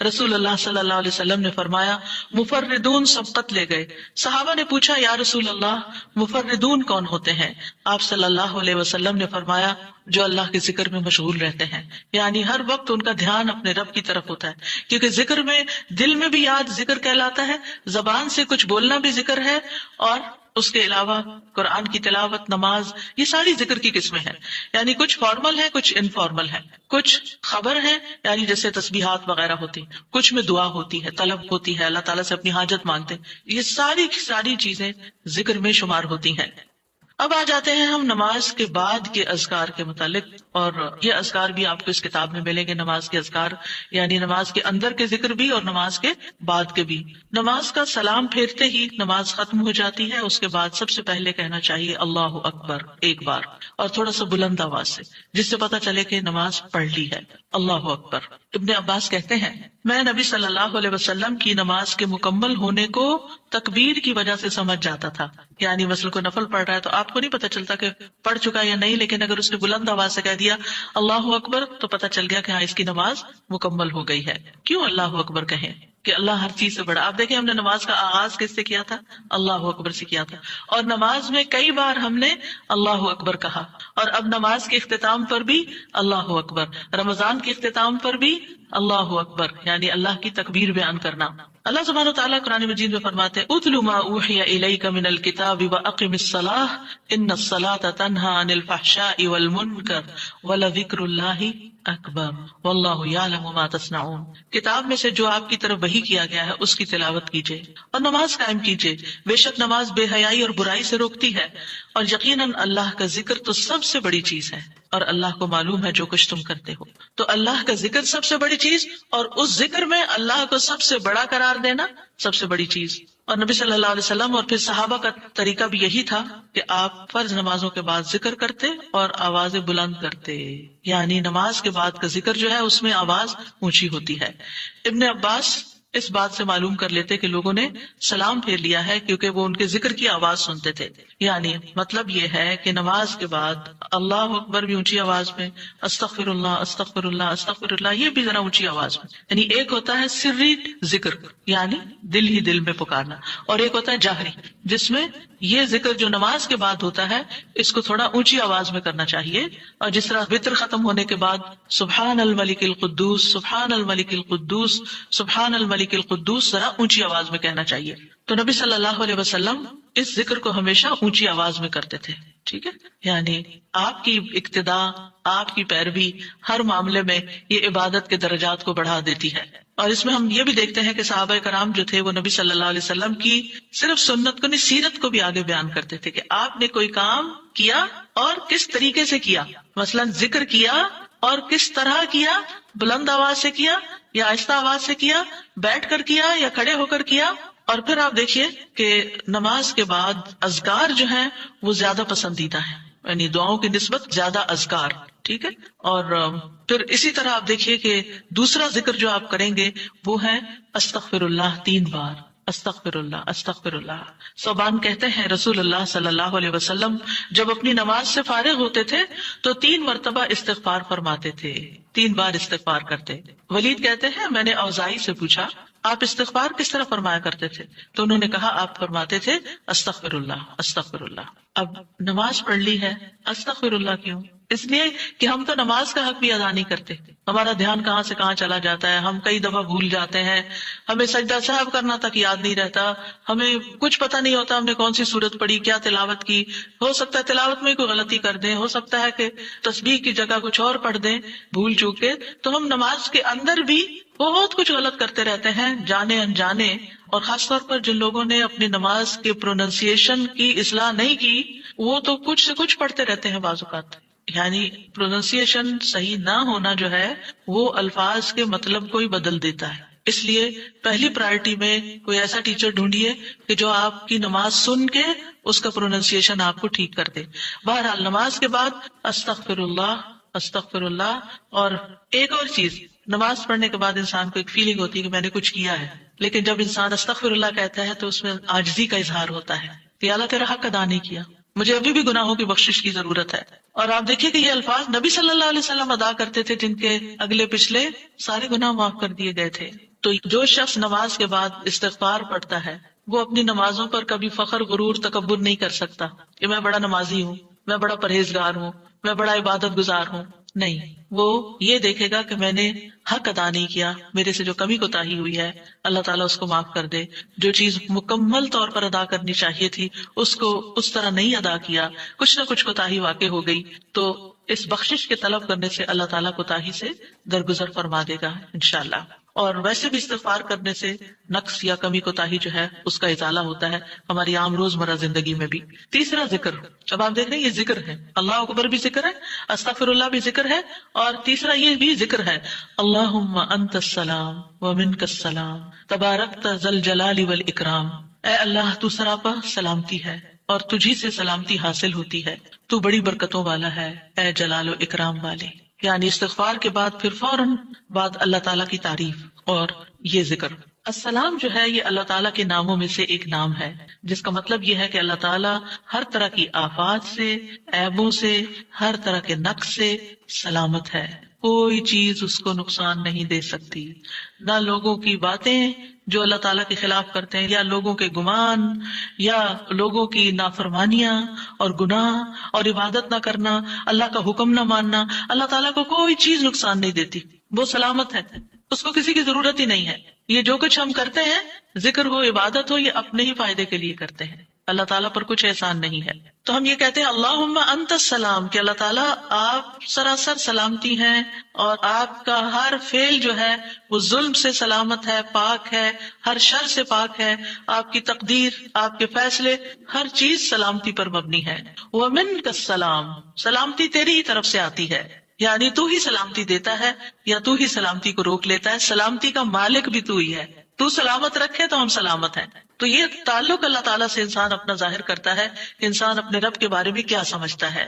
Speaker 1: رسول اللہ صلی اللہ علیہ وسلم نے فرمایا مفردون سبقت لے گئے. صحابہ نے پوچھا یا رسول اللہ مفردون کون ہوتے ہیں؟ آپ صلی اللہ علیہ وسلم نے فرمایا جو اللہ کے ذکر میں مشغول رہتے ہیں، یعنی ہر وقت ان کا دھیان اپنے رب کی طرف ہوتا ہے. کیونکہ ذکر میں دل میں بھی یاد ذکر کہلاتا ہے، زبان سے کچھ بولنا بھی ذکر ہے، اور اس کے علاوہ قرآن کی تلاوت، نماز، یہ ساری ذکر کی قسمیں ہیں. یعنی کچھ فارمل ہے، کچھ انفارمل ہے، کچھ خبر ہے یعنی جیسے تسبیحات وغیرہ ہوتی، کچھ میں دعا ہوتی ہے، طلب ہوتی ہے، اللہ تعالیٰ سے اپنی حاجت مانگتے ہیں. یہ ساری چیزیں ذکر میں شمار ہوتی ہیں. اب آ جاتے ہیں ہم نماز کے بعد کے اذکار کے متعلق، اور یہ اذکار بھی آپ کو اس کتاب میں ملیں گے. نماز کے اذکار یعنی نماز کے اندر کے ذکر بھی اور نماز کے بعد کے بھی. نماز کا سلام پھیرتے ہی نماز ختم ہو جاتی ہے. اس کے بعد سب سے پہلے کہنا چاہیے اللہ اکبر ایک بار، اور تھوڑا سا بلند آواز سے، جس سے پتا چلے کہ نماز پڑھ لی ہے. اللہ اکبر۔ ابن عباس کہتے ہیں میں نبی صلی اللہ علیہ وسلم کی نماز کے مکمل ہونے کو تکبیر کی وجہ سے سمجھ جاتا تھا، یعنی مثلا کوئی نفل پڑھ رہا ہے تو آپ کو نہیں پتا چلتا کہ پڑھ چکا یا نہیں، لیکن اگر اس نے بلند آواز سے کہہ دیا اللہ اکبر تو پتا چل گیا کہ ہاں اس کی نماز مکمل ہو گئی ہے۔ کیوں اللہ اکبر کہیں؟ کہ اللہ ہر چیز سے بڑا۔ آپ دیکھیں ہم نے نماز کا آغاز کس سے کیا تھا؟ اللہ اکبر سے کیا تھا، اور نماز میں کئی بار ہم نے اللہ اکبر کہا، اور اب نماز کے اختتام پر بھی اللہ اکبر، رمضان کے اختتام پر بھی اللہ اکبر، یعنی اللہ کی تکبیر بیان کرنا۔ اللہ سبحانہ وتعالیٰ قرآن مجید میں فرماتے ہیں اتل ما اوحی الیک من الکتاب واقم الصلاۃ ان الصلاۃ تنہی عن الفحشاء والمنکر ولذکر اللہ اکبر واللہ یعلم ما تصنعون۔ کتاب میں سے جو آپ کی طرف وحی کیا گیا ہے اس کی تلاوت کیجیے اور نماز قائم کیجیے، بے شک نماز بے حیائی اور برائی سے روکتی ہے، اور یقیناً اللہ کا ذکر تو سب سے بڑی چیز ہے، اور اللہ کو معلوم ہے جو کچھ تم کرتے ہو۔ تو اللہ کا ذکر سب سے بڑی چیز، اور اس ذکر میں اللہ کو سب سے بڑا قرار دینا سب سے بڑی چیز۔ اور نبی صلی اللہ علیہ وسلم اور پھر صحابہ کا طریقہ بھی یہی تھا کہ آپ فرض نمازوں کے بعد ذکر کرتے اور آوازیں بلند کرتے، یعنی نماز کے بعد کا ذکر جو ہے اس میں آواز اونچی ہوتی ہے۔ ابن عباس اس بات سے معلوم کر لیتے کہ لوگوں نے سلام پھیر لیا ہے کیونکہ وہ ان کے ذکر کی آواز سنتے تھے، یعنی مطلب یہ ہے کہ نماز کے بعد اللہ اکبر بھی اونچی آواز میں، استغفر اللہ استغفر اللہ استغفر اللہ یہ بھی ذرا اونچی آواز میں، یعنی ایک ہوتا ہے سری ذکر یعنی دل ہی دل میں پکارنا، اور ایک ہوتا ہے جاہری جس میں یہ ذکر جو نماز کے بعد ہوتا ہے اس کو تھوڑا اونچی آواز میں کرنا چاہیے، اور جس طرح وتر ختم ہونے کے بعد سبحان الملک القدوس سبحان الملک القدوس سبحان الملک القدوس ذرا اونچی آواز میں کہنا چاہیے۔ تو نبی صلی اللہ علیہ وسلم اس ذکر کو ہمیشہ اونچی آواز میں کرتے تھے، ٹھیک ہے، یعنی آپ کی اقتداء آپ کی پیروی ہر معاملے میں یہ عبادت کے درجات کو بڑھا دیتی ہے۔ اور اس میں ہم یہ بھی دیکھتے ہیں کہ صحابہ کرام جو تھے وہ نبی صلی اللہ علیہ وسلم کی صرف سنت کو نہیں سیرت کو بھی آگے بیان کرتے تھے کہ آپ نے کوئی کام کیا اور کس طریقے سے کیا، مثلا ذکر کیا اور کس طرح کیا، بلند آواز سے کیا یا آہستہ آواز سے کیا، بیٹھ کر کیا یا کھڑے ہو کر کیا۔ اور پھر آپ دیکھیے کہ نماز کے بعد اذکار جو ہیں وہ زیادہ پسندیدہ ہیں، یعنی دعاؤں کی نسبت زیادہ اذکار، ٹھیک ہے۔ اور پھر اسی طرح آپ دیکھیے کہ دوسرا ذکر جو آپ کریں گے وہ ہے استغفر اللہ 3 بار، استغفر اللہ استغفر اللہ۔ صوبان کہتے ہیں رسول اللہ صلی اللہ علیہ وسلم جب اپنی نماز سے فارغ ہوتے تھے تو 3 مرتبہ استغفار فرماتے تھے، 3 بار استغفار کرتے۔ ولید کہتے ہیں میں نے اوزاعی سے پوچھا آپ استغفار کس طرح فرمایا کرتے تھے، تو انہوں نے کہا آپ فرماتے تھے استغفر اللہ استغفر اللہ۔ اب نماز پڑھ لی ہے، استغفر اللہ کیوں؟ اس لیے کہ ہم تو نماز کا حق بھی ادا نہیں کرتے، ہمارا دھیان کہاں سے کہاں چلا جاتا ہے، ہم کئی دفعہ بھول جاتے ہیں، ہمیں سجدہ سہو کرنا تک یاد نہیں رہتا، ہمیں کچھ پتہ نہیں ہوتا ہم نے کون سی سورت پڑھی، کیا تلاوت کی، ہو سکتا ہے تلاوت میں کوئی غلطی کر دیں، ہو سکتا ہے کہ تسبیح کی جگہ کچھ اور پڑھ دیں بھول چوک کے، تو ہم نماز کے اندر بھی بہت کچھ غلط کرتے رہتے ہیں جانے انجانے۔ اور خاص طور پر جن لوگوں نے اپنی نماز کے پروننسیشن کی اصلاح نہیں کی وہ تو کچھ سے کچھ پڑھتے رہتے ہیں بعض اوقات، یعنی پروننسیشن صحیح نہ ہونا جو ہے وہ الفاظ کے مطلب کو ہی بدل دیتا ہے۔ اس لیے پہلی پرائرٹی میں کوئی ایسا ٹیچر ڈھونڈیے کہ جو آپ کی نماز سن کے اس کا پروننسیشن آپ کو ٹھیک کر دے۔ بہرحال نماز کے بعد استغفر اللہ استغفر اللہ۔ اور ایک اور چیز، نماز پڑھنے کے بعد انسان کو ایک فیلنگ ہوتی ہے کہ میں نے کچھ کیا ہے، لیکن جب انسان استغفر اللہ کہتا ہے تو اس میں عاجزی کا اظہار ہوتا ہے کہ اللہ تیرا حق ادا نہیں کیا، مجھے ابھی بھی گناہوں کی بخشش کی ضرورت ہے۔ اور آپ دیکھیے کہ یہ الفاظ نبی صلی اللہ علیہ وسلم ادا کرتے تھے جن کے اگلے پچھلے سارے گناہ معاف کر دیے گئے تھے۔ تو جو شخص نماز کے بعد استغفار پڑھتا ہے وہ اپنی نمازوں پر کبھی فخر غرور تکبر نہیں کر سکتا کہ میں بڑا نمازی ہوں، میں بڑا پرہیزگار ہوں، میں بڑا عبادت گزار ہوں، نہیں، وہ یہ دیکھے گا کہ میں نے حق ادا نہیں کیا، میرے سے جو کمی کوتاہی ہوئی ہے اللہ تعالیٰ اس کو معاف کر دے، جو چیز مکمل طور پر ادا کرنی چاہیے تھی اس کو اس طرح نہیں ادا کیا، کچھ نہ کچھ کوتاہی واقع ہو گئی، تو اس بخشش کے طلب کرنے سے اللہ تعالیٰ کوتاہی سے درگزر فرما دے گا انشاءاللہ۔ اور ویسے بھی استغفار کرنے سے نقص یا کمی کوتاہی جو ہے اس کا ازالہ ہوتا ہے ہماری عام روزمرہ زندگی میں بھی۔ تیسرا ذکر، اب آپ دیکھ رہے ہیں یہ ذکر ہے، اللہ اکبر بھی ذکر ہے، استغفر اللہ بھی ذکر ہے، اور تیسرا یہ بھی ذکر ہے، اللہم انت السلام ومنک السلام تبارکت ذی الجلال والاکرام۔ اے اللہ تو سراپا سلامتی ہے اور تجھی سے سلامتی حاصل ہوتی ہے، تو بڑی برکتوں والا ہے، اے جلال و اکرام والے۔ یعنی استغفار کے بعد پھر فوراً بعد اللہ تعالیٰ کی تعریف اور یہ ذکر. السلام جو ہے یہ اللہ تعالیٰ کے ناموں میں سے ایک نام ہے، جس کا مطلب یہ ہے کہ اللہ تعالیٰ ہر طرح کی آفات سے، عیبوں سے، ہر طرح کے نقص سے سلامت ہے. کوئی چیز اس کو نقصان نہیں دے سکتی، نہ لوگوں کی باتیں جو اللہ تعالیٰ کے خلاف کرتے ہیں، یا لوگوں کے گمان، یا لوگوں کی نافرمانیاں اور گناہ اور عبادت نہ کرنا، اللہ کا حکم نہ ماننا. اللہ تعالیٰ کو کوئی چیز نقصان نہیں دیتی، وہ سلامت ہے، اس کو کسی کی ضرورت ہی نہیں ہے. یہ جو کچھ ہم کرتے ہیں، ذکر ہو، عبادت ہو، یہ اپنے ہی فائدے کے لیے کرتے ہیں، اللہ تعالیٰ پر کچھ احسان نہیں ہے. تو ہم یہ کہتے ہیں اللہم انت السلام، کہ اللہ تعالیٰ آپ سراسر سلامتی ہیں، اور آپ کا ہر فعل جو ہے وہ ظلم سے سلامت ہے، پاک ہے، ہر شر سے پاک ہے. آپ کی تقدیر، آپ کے فیصلے، ہر چیز سلامتی پر مبنی ہے. ومنک السلام، سلامتی تیری ہی طرف سے آتی ہے، یعنی تو ہی سلامتی دیتا ہے یا تو ہی سلامتی کو روک لیتا ہے. سلامتی کا مالک بھی تو ہی ہے، تو سلامت رکھے تو ہم سلامت ہیں. تو یہ تعلق اللہ تعالیٰ سے انسان اپنا ظاہر کرتا ہے کہ انسان اپنے رب کے بارے میں کیا سمجھتا ہے.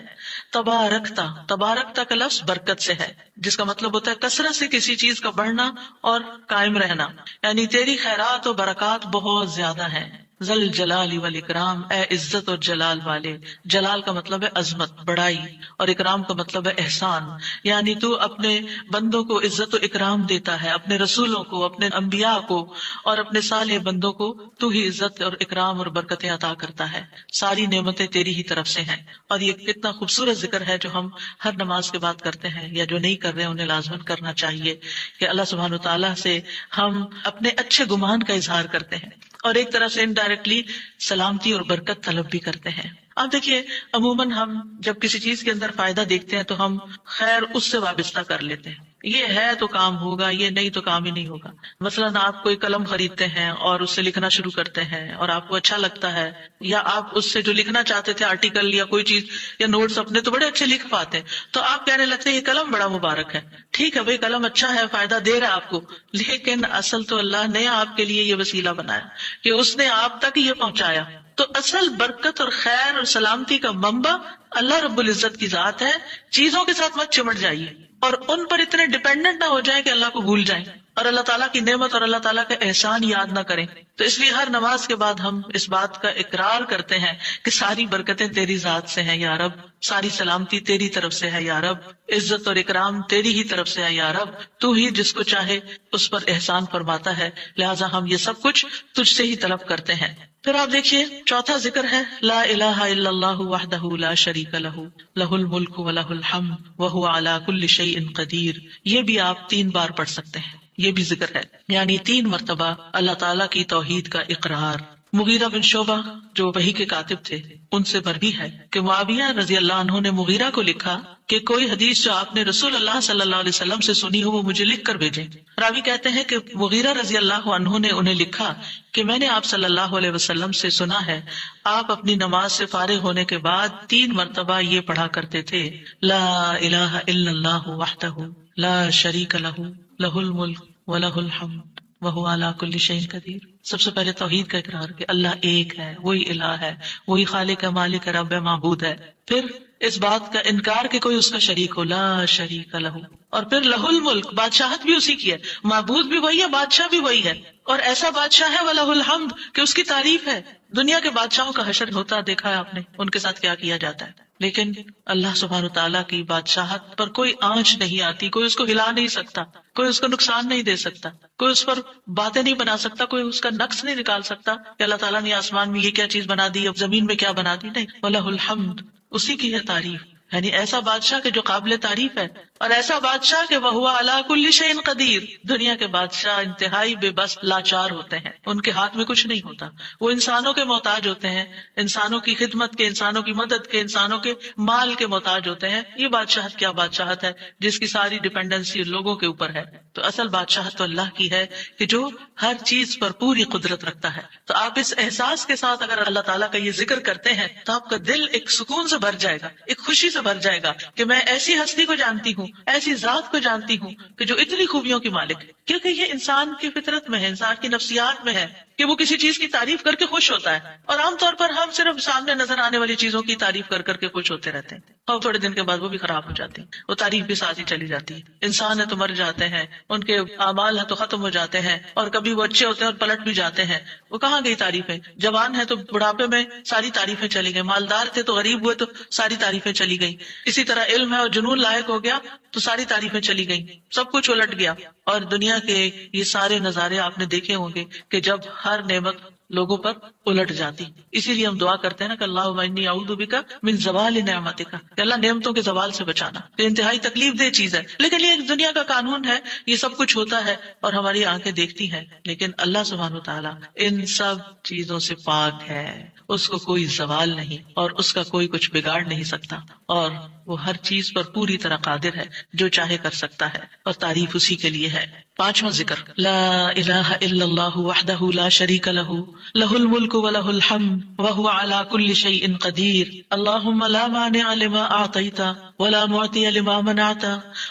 Speaker 1: تبارکتا، تبارکتا کا لفظ برکت سے ہے، جس کا مطلب ہوتا ہے کثرت سے کسی چیز کا بڑھنا اور قائم رہنا، یعنی تیری خیرات و برکات بہت زیادہ ہیں. ذل جلال والاکرام، اے عزت اور جلال والے. جلال کا مطلب ہے عظمت، بڑائی، اور اکرام کا مطلب ہے احسان، یعنی تو اپنے بندوں کو عزت و اکرام دیتا ہے، اپنے رسولوں کو، اپنے انبیاء کو اور اپنے صالح بندوں کو تو ہی عزت اور اکرام اور برکتیں عطا کرتا ہے. ساری نعمتیں تیری ہی طرف سے ہیں. اور یہ کتنا خوبصورت ذکر ہے جو ہم ہر نماز کے بعد کرتے ہیں، یا جو نہیں کر رہے انہیں لازماً کرنا چاہیے، کہ اللہ سبحانہ وتعالیٰ سے ہم اپنے اچھے گمان کا اظہار کرتے ہیں، اور ایک طرح سے انڈائریکٹلی سلامتی اور برکت طلب بھی کرتے ہیں. اب دیکھیے، عموماً ہم جب کسی چیز کے اندر فائدہ دیکھتے ہیں تو ہم خیر اس سے وابستہ کر لیتے ہیں، یہ ہے تو کام ہوگا، یہ نہیں تو کام ہی نہیں ہوگا. مثلاً آپ کوئی قلم خریدتے ہیں اور اس سے لکھنا شروع کرتے ہیں اور آپ کو اچھا لگتا ہے، یا آپ اس سے جو لکھنا چاہتے تھے آرٹیکل یا کوئی چیز یا نوٹس اپنے تو بڑے اچھے لکھ پاتے ہیں، تو آپ کہنے لگتے ہیں یہ قلم بڑا مبارک ہے. ٹھیک ہے بھائی، قلم اچھا ہے، فائدہ دے رہا ہے آپ کو، لیکن اصل تو اللہ نے آپ کے لیے یہ وسیلہ بنایا کہ اس نے آپ تک یہ پہنچایا. تو اصل برکت اور خیر اور سلامتی کا منبع اللہ رب العزت کی ذات ہے. چیزوں کے ساتھ مت چمٹ جائیے اور ان پر اتنے ڈیپینڈنٹ نہ ہو جائیں کہ اللہ کو بھول جائیں اور اللہ تعالیٰ کی نعمت اور اللہ تعالیٰ کا احسان یاد نہ کریں. تو اس لیے ہر نماز کے بعد ہم اس بات کا اقرار کرتے ہیں کہ ساری برکتیں تیری ذات سے ہیں یا رب، ساری سلامتی تیری طرف سے ہے یا رب، عزت اور اکرام تیری ہی طرف سے ہے یا رب، تو ہی جس کو چاہے اس پر احسان فرماتا ہے، لہٰذا ہم یہ سب کچھ تجھ سے ہی طلب کرتے ہیں. پھر آپ دیکھیے چوتھا ذکر ہے لا الہ الا اللہ وحدہ لا شریک لہ لہ الملک ولہ الحمد وہو علی کل شیء قدیر. یہ بھی آپ 3 بار پڑھ سکتے ہیں، یہ بھی ذکر ہے، یعنی 3 مرتبہ اللہ تعالیٰ کی توحید کا اقرار. مغیرہ بن شعبہ جو وحی کے کاتب تھے، ان سے مروی ہے کہ معاویہ رضی اللہ عنہ نے مغیرہ کو لکھا کہ کوئی حدیث جو آپ نے رسول اللہ صلی اللہ علیہ وسلم سے سنی ہو وہ مجھے لکھ کر بھیجیں. راوی کہتے ہیں کہ مغیرہ رضی اللہ عنہ نے انہیں لکھا کہ میں نے آپ صلی اللہ علیہ وسلم سے سنا ہے آپ اپنی نماز سے فارغ ہونے کے بعد 3 مرتبہ یہ پڑھا کرتے تھے لا الہ الا اللہ وحدہ لا شریک لہ لہ الملک ولہ الحمد وہو علی کل شیء قدیر. سب سے پہلے توحید کا اقرار کہ اللہ ایک ہے، وہی الہ ہے، وہی خالق ہے، مالک ہے، رب ہے، معبود ہے. پھر اس بات کا انکار کہ کوئی اس کا شریک ہو، لا شریک لہ. اور پھر لہ الملک، بادشاہت بھی اسی کی ہے، معبود بھی وہی ہے، بادشاہ بھی وہی ہے، اور ایسا بادشاہ ہے وَلَهُ الْحَمْدُ کہ اس کی تعریف ہے. دنیا کے بادشاہوں کا حشر ہوتا دیکھا ہے آپ نے، ان کے ساتھ کیا کیا جاتا ہے، لیکن اللہ سبحانہ وتعالیٰ کی بادشاہت پر کوئی آنچ نہیں آتی، کوئی اس کو ہلا نہیں سکتا، کوئی اس کو نقصان نہیں دے سکتا، کوئی اس پر باتیں نہیں بنا سکتا، کوئی اس کا نقص نہیں نکال سکتا کہ اللہ تعالیٰ نے آسمان میں یہ کیا چیز بنا دی، اب زمین میں کیا بنا دی. نہیں، وَلَهُ الْحَمْدُ، اسی کی ہے تعریف. یعنی ایسا بادشاہ کہ جو قابل تعریف ہے، اور ایسا بادشاہ کہ وَهُوَ عَلَى كُلِّ شَيْءٍ قَدِيرٌ. دنیا کے بادشاہ انتہائی بے بس لاچار ہوتے ہیں، ان کے ہاتھ میں کچھ نہیں ہوتا، وہ انسانوں کے محتاج ہوتے ہیں، انسانوں کی خدمت کے، انسانوں کی مدد کے، انسانوں کے مال کے محتاج ہوتے ہیں. یہ بادشاہت کیا بادشاہت ہے جس کی ساری ڈیپینڈنسی لوگوں کے اوپر ہے. تو اصل بادشاہت تو اللہ کی ہے کہ جو ہر چیز پر پوری قدرت رکھتا ہے. تو آپ اس احساس کے ساتھ اگر اللہ تعالیٰ کا یہ ذکر کرتے ہیں تو آپ کا دل ایک سکون سے بھر جائے گا, ایک خوشی سے بھر جائے گا کہ میں ایسی ہستی کو جانتی ہوں, ایسی ذات کو جانتی ہوں کہ جو اتنی خوبیوں کی مالک ہے. کیونکہ یہ انسان کی فطرت میں ہے, انسان کی نفسیات میں ہے کہ وہ کسی چیز کی تعریف کر کے خوش ہوتا ہے, اور عام طور پر ہم صرف سامنے نظر آنے والی چیزوں کی تعریف کر کر کے خوش ہوتے رہتے ہیں, اور تھوڑے دن کے بعد وہ بھی خراب ہو جاتی ہیں, وہ تعریف بھی ساتھ ہی چلی جاتی ہے. انسان ہے تو مر جاتے ہیں, ان کے اعمال ہے تو ختم ہو جاتے ہیں, اور کبھی وہ اچھے ہوتے ہیں اور پلٹ بھی جاتے ہیں. وہ کہاں گئی تعریفیں؟ جوان ہے تو بڑھاپے میں ساری تعریفیں چلی گئی, مالدار تھے تو غریب ہوئے تو ساری تعریفیں چلی گئی. اسی طرح علم ہے اور جنون لائق ہو گیا تو ساری تعریفیں چلی گئی, سب کچھ الٹ گیا. اور دنیا کے یہ سارے نظارے آپ نے دیکھے ہوں گے کہ جب ہر نعمت لوگوں پر الٹ جاتی. اسی لیے ہم دعا کرتے ہیں نا کہ اللہم انی اعوذ بک من زوال نعمتک, کہ اللہ نعمتوں کے زوال سے بچانا. یہ انتہائی تکلیف دہ چیز ہے, لیکن یہ ایک دنیا کا قانون ہے, یہ سب کچھ ہوتا ہے اور ہماری آنکھیں دیکھتی ہیں. لیکن اللہ سبحانہ وتعالیٰ ان سب چیزوں سے پاک ہے, اس کو کوئی زوال نہیں اور اس کا کوئی کچھ بگاڑ نہیں سکتا, اور وہ ہر چیز پر پوری طرح قادر ہے, جو چاہے کر سکتا ہے, اور تعریف اسی کے لیے ہے. پانچواں ذکر, لا الہ الا اللہ وحدہ لا شریک لہ لہ الملک ولہ الحمد وہو علی کل شیء قدیر. اللہم لا مانع لما اعطیت ولا معطی لما منعت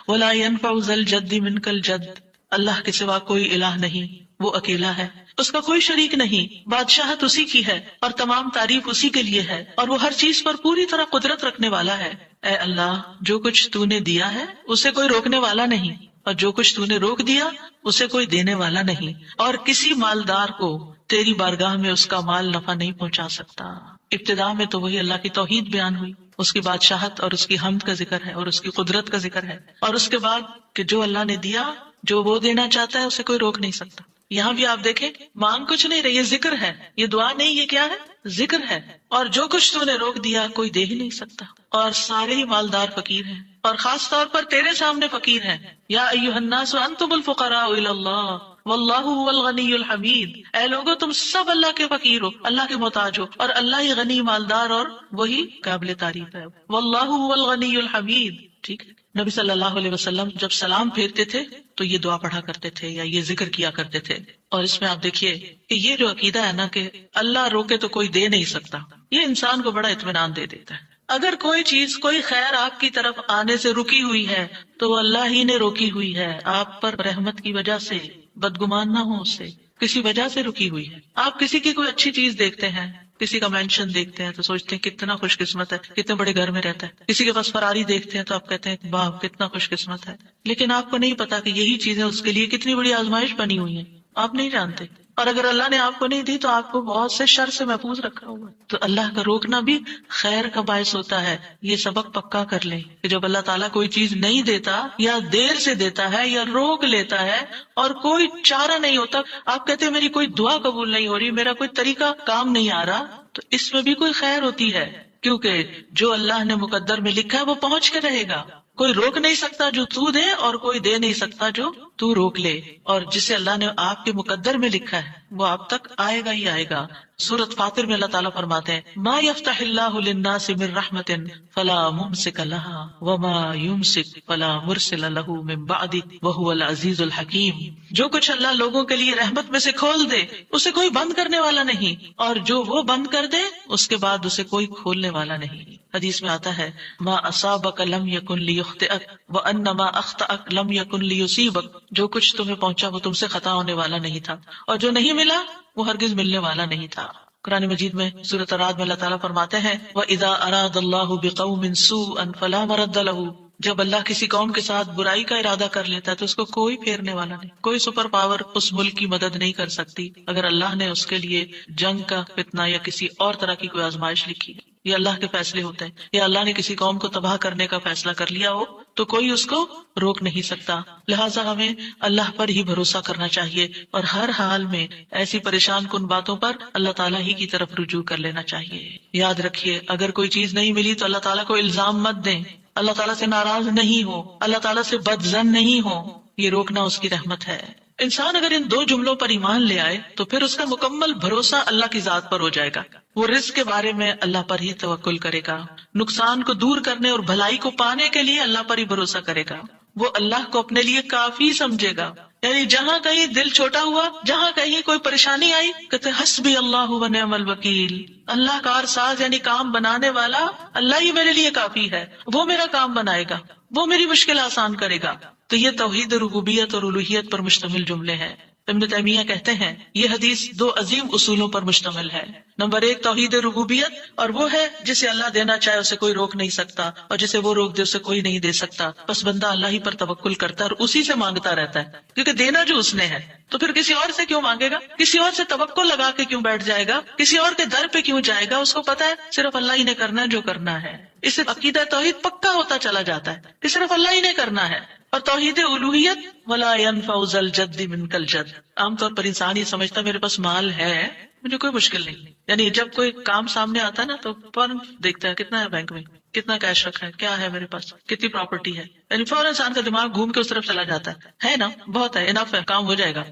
Speaker 1: ولا ينفع ذا الجد منک الجد. اللہ کے سوا کوئی الہ نہیں, وہ اکیلا ہے, اس کا کوئی شریک نہیں, بادشاہت اسی کی ہے اور تمام تعریف اسی کے لیے ہے, اور وہ ہر چیز پر پوری طرح قدرت رکھنے والا ہے. اے اللہ, جو کچھ تو نے دیا ہے اسے کوئی روکنے والا نہیں, اور جو کچھ تو نے روک دیا اسے کوئی دینے والا نہیں, اور کسی مالدار کو تیری بارگاہ میں اس کا مال نفع نہیں پہنچا سکتا. ابتدا میں تو وہی اللہ کی توحید بیان ہوئی, اس کی بادشاہت اور اس کی حمد کا ذکر ہے اور اس کی قدرت کا ذکر ہے, اور اس کے بعد کہ جو اللہ نے دیا, جو وہ دینا چاہتا ہے اسے کوئی روک نہیں سکتا. یہاں بھی آپ دیکھیں, مانگ کچھ نہیں رہی, یہ ذکر ہے, یہ دعا نہیں, یہ کیا ہے؟ ذکر ہے. اور جو کچھ تو نے روک دیا کوئی دے ہی نہیں سکتا, اور سارے ہی مالدار فقیر ہیں, اور خاص طور پر تیرے سامنے فقیر ہیں. یا ایھا الناس انتم الفقراء الی اللہ واللہ هو الغنی الحمید. اے لوگوں, تم سب اللہ کے فقیر ہو, اللہ کے محتاج ہو, اور اللہ ہی غنی, مالدار اور وہی قابل تعریف ہے. واللہ هو الغنی الحمید. ٹھیک ہے. نبی صلی اللہ علیہ وسلم جب سلام پھیرتے تھے تو یہ دعا پڑھا کرتے تھے یا یہ ذکر کیا کرتے تھے. اور اس میں آپ دیکھیے کہ یہ جو عقیدہ ہے نا کہ اللہ روکے تو کوئی دے نہیں سکتا, یہ انسان کو بڑا اطمینان دے دیتا ہے. اگر کوئی چیز, کوئی خیر آپ کی طرف آنے سے رکی ہوئی ہے تو وہ اللہ ہی نے روکی ہوئی ہے, آپ پر رحمت کی وجہ سے, بدگمان نہ ہو اس سے, کسی وجہ سے رکی ہوئی ہے. آپ کسی کی کوئی اچھی چیز دیکھتے ہیں, کسی کا مینشن دیکھتے ہیں تو سوچتے ہیں کتنا خوش قسمت ہے, کتنے بڑے گھر میں رہتا ہے. کسی کے پاس فراری دیکھتے ہیں تو آپ کہتے ہیں واہ کتنا خوش قسمت ہے, لیکن آپ کو نہیں پتا کہ یہی چیزیں اس کے لیے کتنی بڑی آزمائش بنی ہوئی ہیں, آپ نہیں جانتے. اور اگر اللہ نے آپ کو نہیں دی تو آپ کو بہت سے شر سے محفوظ رکھا ہوا ہے. تو اللہ کا روکنا بھی خیر کا باعث ہوتا ہے. یہ سبق پکا کر لیں کہ جب اللہ تعالیٰ کوئی چیز نہیں دیتا یا دیر سے دیتا ہے یا روک لیتا ہے اور کوئی چارہ نہیں ہوتا, آپ کہتے ہیں میری کوئی دعا قبول نہیں ہو رہی, میرا کوئی طریقہ کام نہیں آ رہا, تو اس میں بھی کوئی خیر ہوتی ہے, کیونکہ جو اللہ نے مقدر میں لکھا ہے وہ پہنچ کے رہے گا. کوئی روک نہیں سکتا جو تو دے, اور کوئی دے نہیں سکتا جو تو روک لے. اور جسے اللہ نے آپ کے مقدر میں لکھا ہے وہ آپ تک آئے گا ہی آئے گا. سورۃ فاطر میں اللہ تعالیٰ فرماتے ہیں ما یفتح اللہ للناس من رحمت فلا ممسک لها وما یمسک فلا مرسل له من بعدہ وہو العزیز الحکیم. جو کچھ اللہ لوگوں کے لیے رحمت میں سے کھول دے اسے کوئی بند کرنے والا نہیں, اور جو وہ بند کر دے اس کے بعد اسے کوئی کھولنے والا نہیں. حدیث میں آتا ہے ما اصابک لم یکن لیخطئک وان ما اخطأک لم یکن لیصیبک. جو کچھ تمہیں پہنچا وہ تم سے خطا ہونے والا نہیں تھا, اور جو نہیں ملا وہ ہرگز ملنے والا نہیں تھا. قرآن مجید میں سورۃ الرعد میں اللہ تعالیٰ فرماتے ہیں وَإِذَا أَرَادَ اللَّهُ بِقَوْمٍ سُوءًا فَلَا مَرَدَّ لَهُ. جب اللہ کسی قوم کے ساتھ برائی کا ارادہ کر لیتا ہے تو اس کو کوئی پھیرنے والا نہیں, کوئی سپر پاور اس ملک کی مدد نہیں کر سکتی اگر اللہ نے اس کے لیے جنگ کا فتنہ یا کسی اور طرح کی کوئی آزمائش لکھی ہے. یہ اللہ کے فیصلے ہوتے ہیں, یا اللہ نے کسی قوم کو تباہ کرنے کا فیصلہ کر لیا ہو تو کوئی اس کو روک نہیں سکتا. لہٰذا ہمیں اللہ پر ہی بھروسہ کرنا چاہیے, اور ہر حال میں ایسی پریشان کن باتوں پر اللہ تعالیٰ ہی کی طرف رجوع کر لینا چاہیے. یاد رکھیے اگر کوئی چیز نہیں ملی تو اللہ تعالیٰ کو الزام مت دیں, اللہ تعالیٰ سے ناراض نہیں ہو, اللہ تعالیٰ سے بدظن نہیں ہو, یہ روکنا اس کی رحمت ہے. انسان اگر ان دو جملوں پر ایمان لے آئے تو پھر اس کا مکمل بھروسہ اللہ کی ذات پر ہو جائے گا. وہ رزق کے بارے میں اللہ پر ہی توکل کرے گا, نقصان کو دور کرنے اور بھلائی کو پانے کے لیے اللہ پر ہی بھروسہ کرے گا, وہ اللہ کو اپنے لیے کافی سمجھے گا. یعنی جہاں کہیں دل چھوٹا ہوا، جہاں کہیں کوئی پریشانی آئی، کہتے حسبی اللہ و نعم الوکیل. اللہ کار ساز یعنی کام بنانے والا اللہ ہی میرے لیے کافی ہے، وہ میرا کام بنائے گا، وہ میری مشکل آسان کرے گا. تو یہ توحید ربوبیت اور الوہیت پر مشتمل جملے ہیں. ابن تیمیہ کہتے ہیں یہ حدیث دو عظیم اصولوں پر مشتمل ہے. نمبر ایک توحید ربوبیت، اور وہ ہے جسے اللہ دینا چاہے اسے کوئی روک نہیں سکتا، اور جسے وہ روک دے اسے کوئی نہیں دے سکتا. بس بندہ اللہ ہی پر توکل کرتا ہے اور اسی سے مانگتا رہتا ہے، کیونکہ دینا جو اس نے ہے. تو پھر کسی اور سے کیوں مانگے گا، کسی اور سے توکل لگا کے کیوں بیٹھ جائے گا، کسی اور کے در پہ کیوں جائے گا. اس کو پتا ہے صرف اللہ ہی نے کرنا ہے جو کرنا ہے. اس سے عقیدہ توحید پکا ہوتا چلا جاتا ہے کہ صرف اللہ ہی نے کرنا ہے. اور توحید الوہیت ولا ينفع ذا الجد منك الجد. عام طور پر انسان یہ سمجھتا میرے پاس مال ہے مجھے کوئی مشکل نہیں. یعنی جب کوئی کام سامنے آتا ہے نا تو فوراً دیکھتا ہے کتنا ہے بینک میں، کتنا کیش رکھا ہے، کیا ہے میرے پاس، کتنی پراپرٹی ہے. یعنی فوراً انسان کا دماغ گھوم کے اس طرف چلا جاتا ہے نا بہت ہے، انف ہے، کام ہو جائے گا.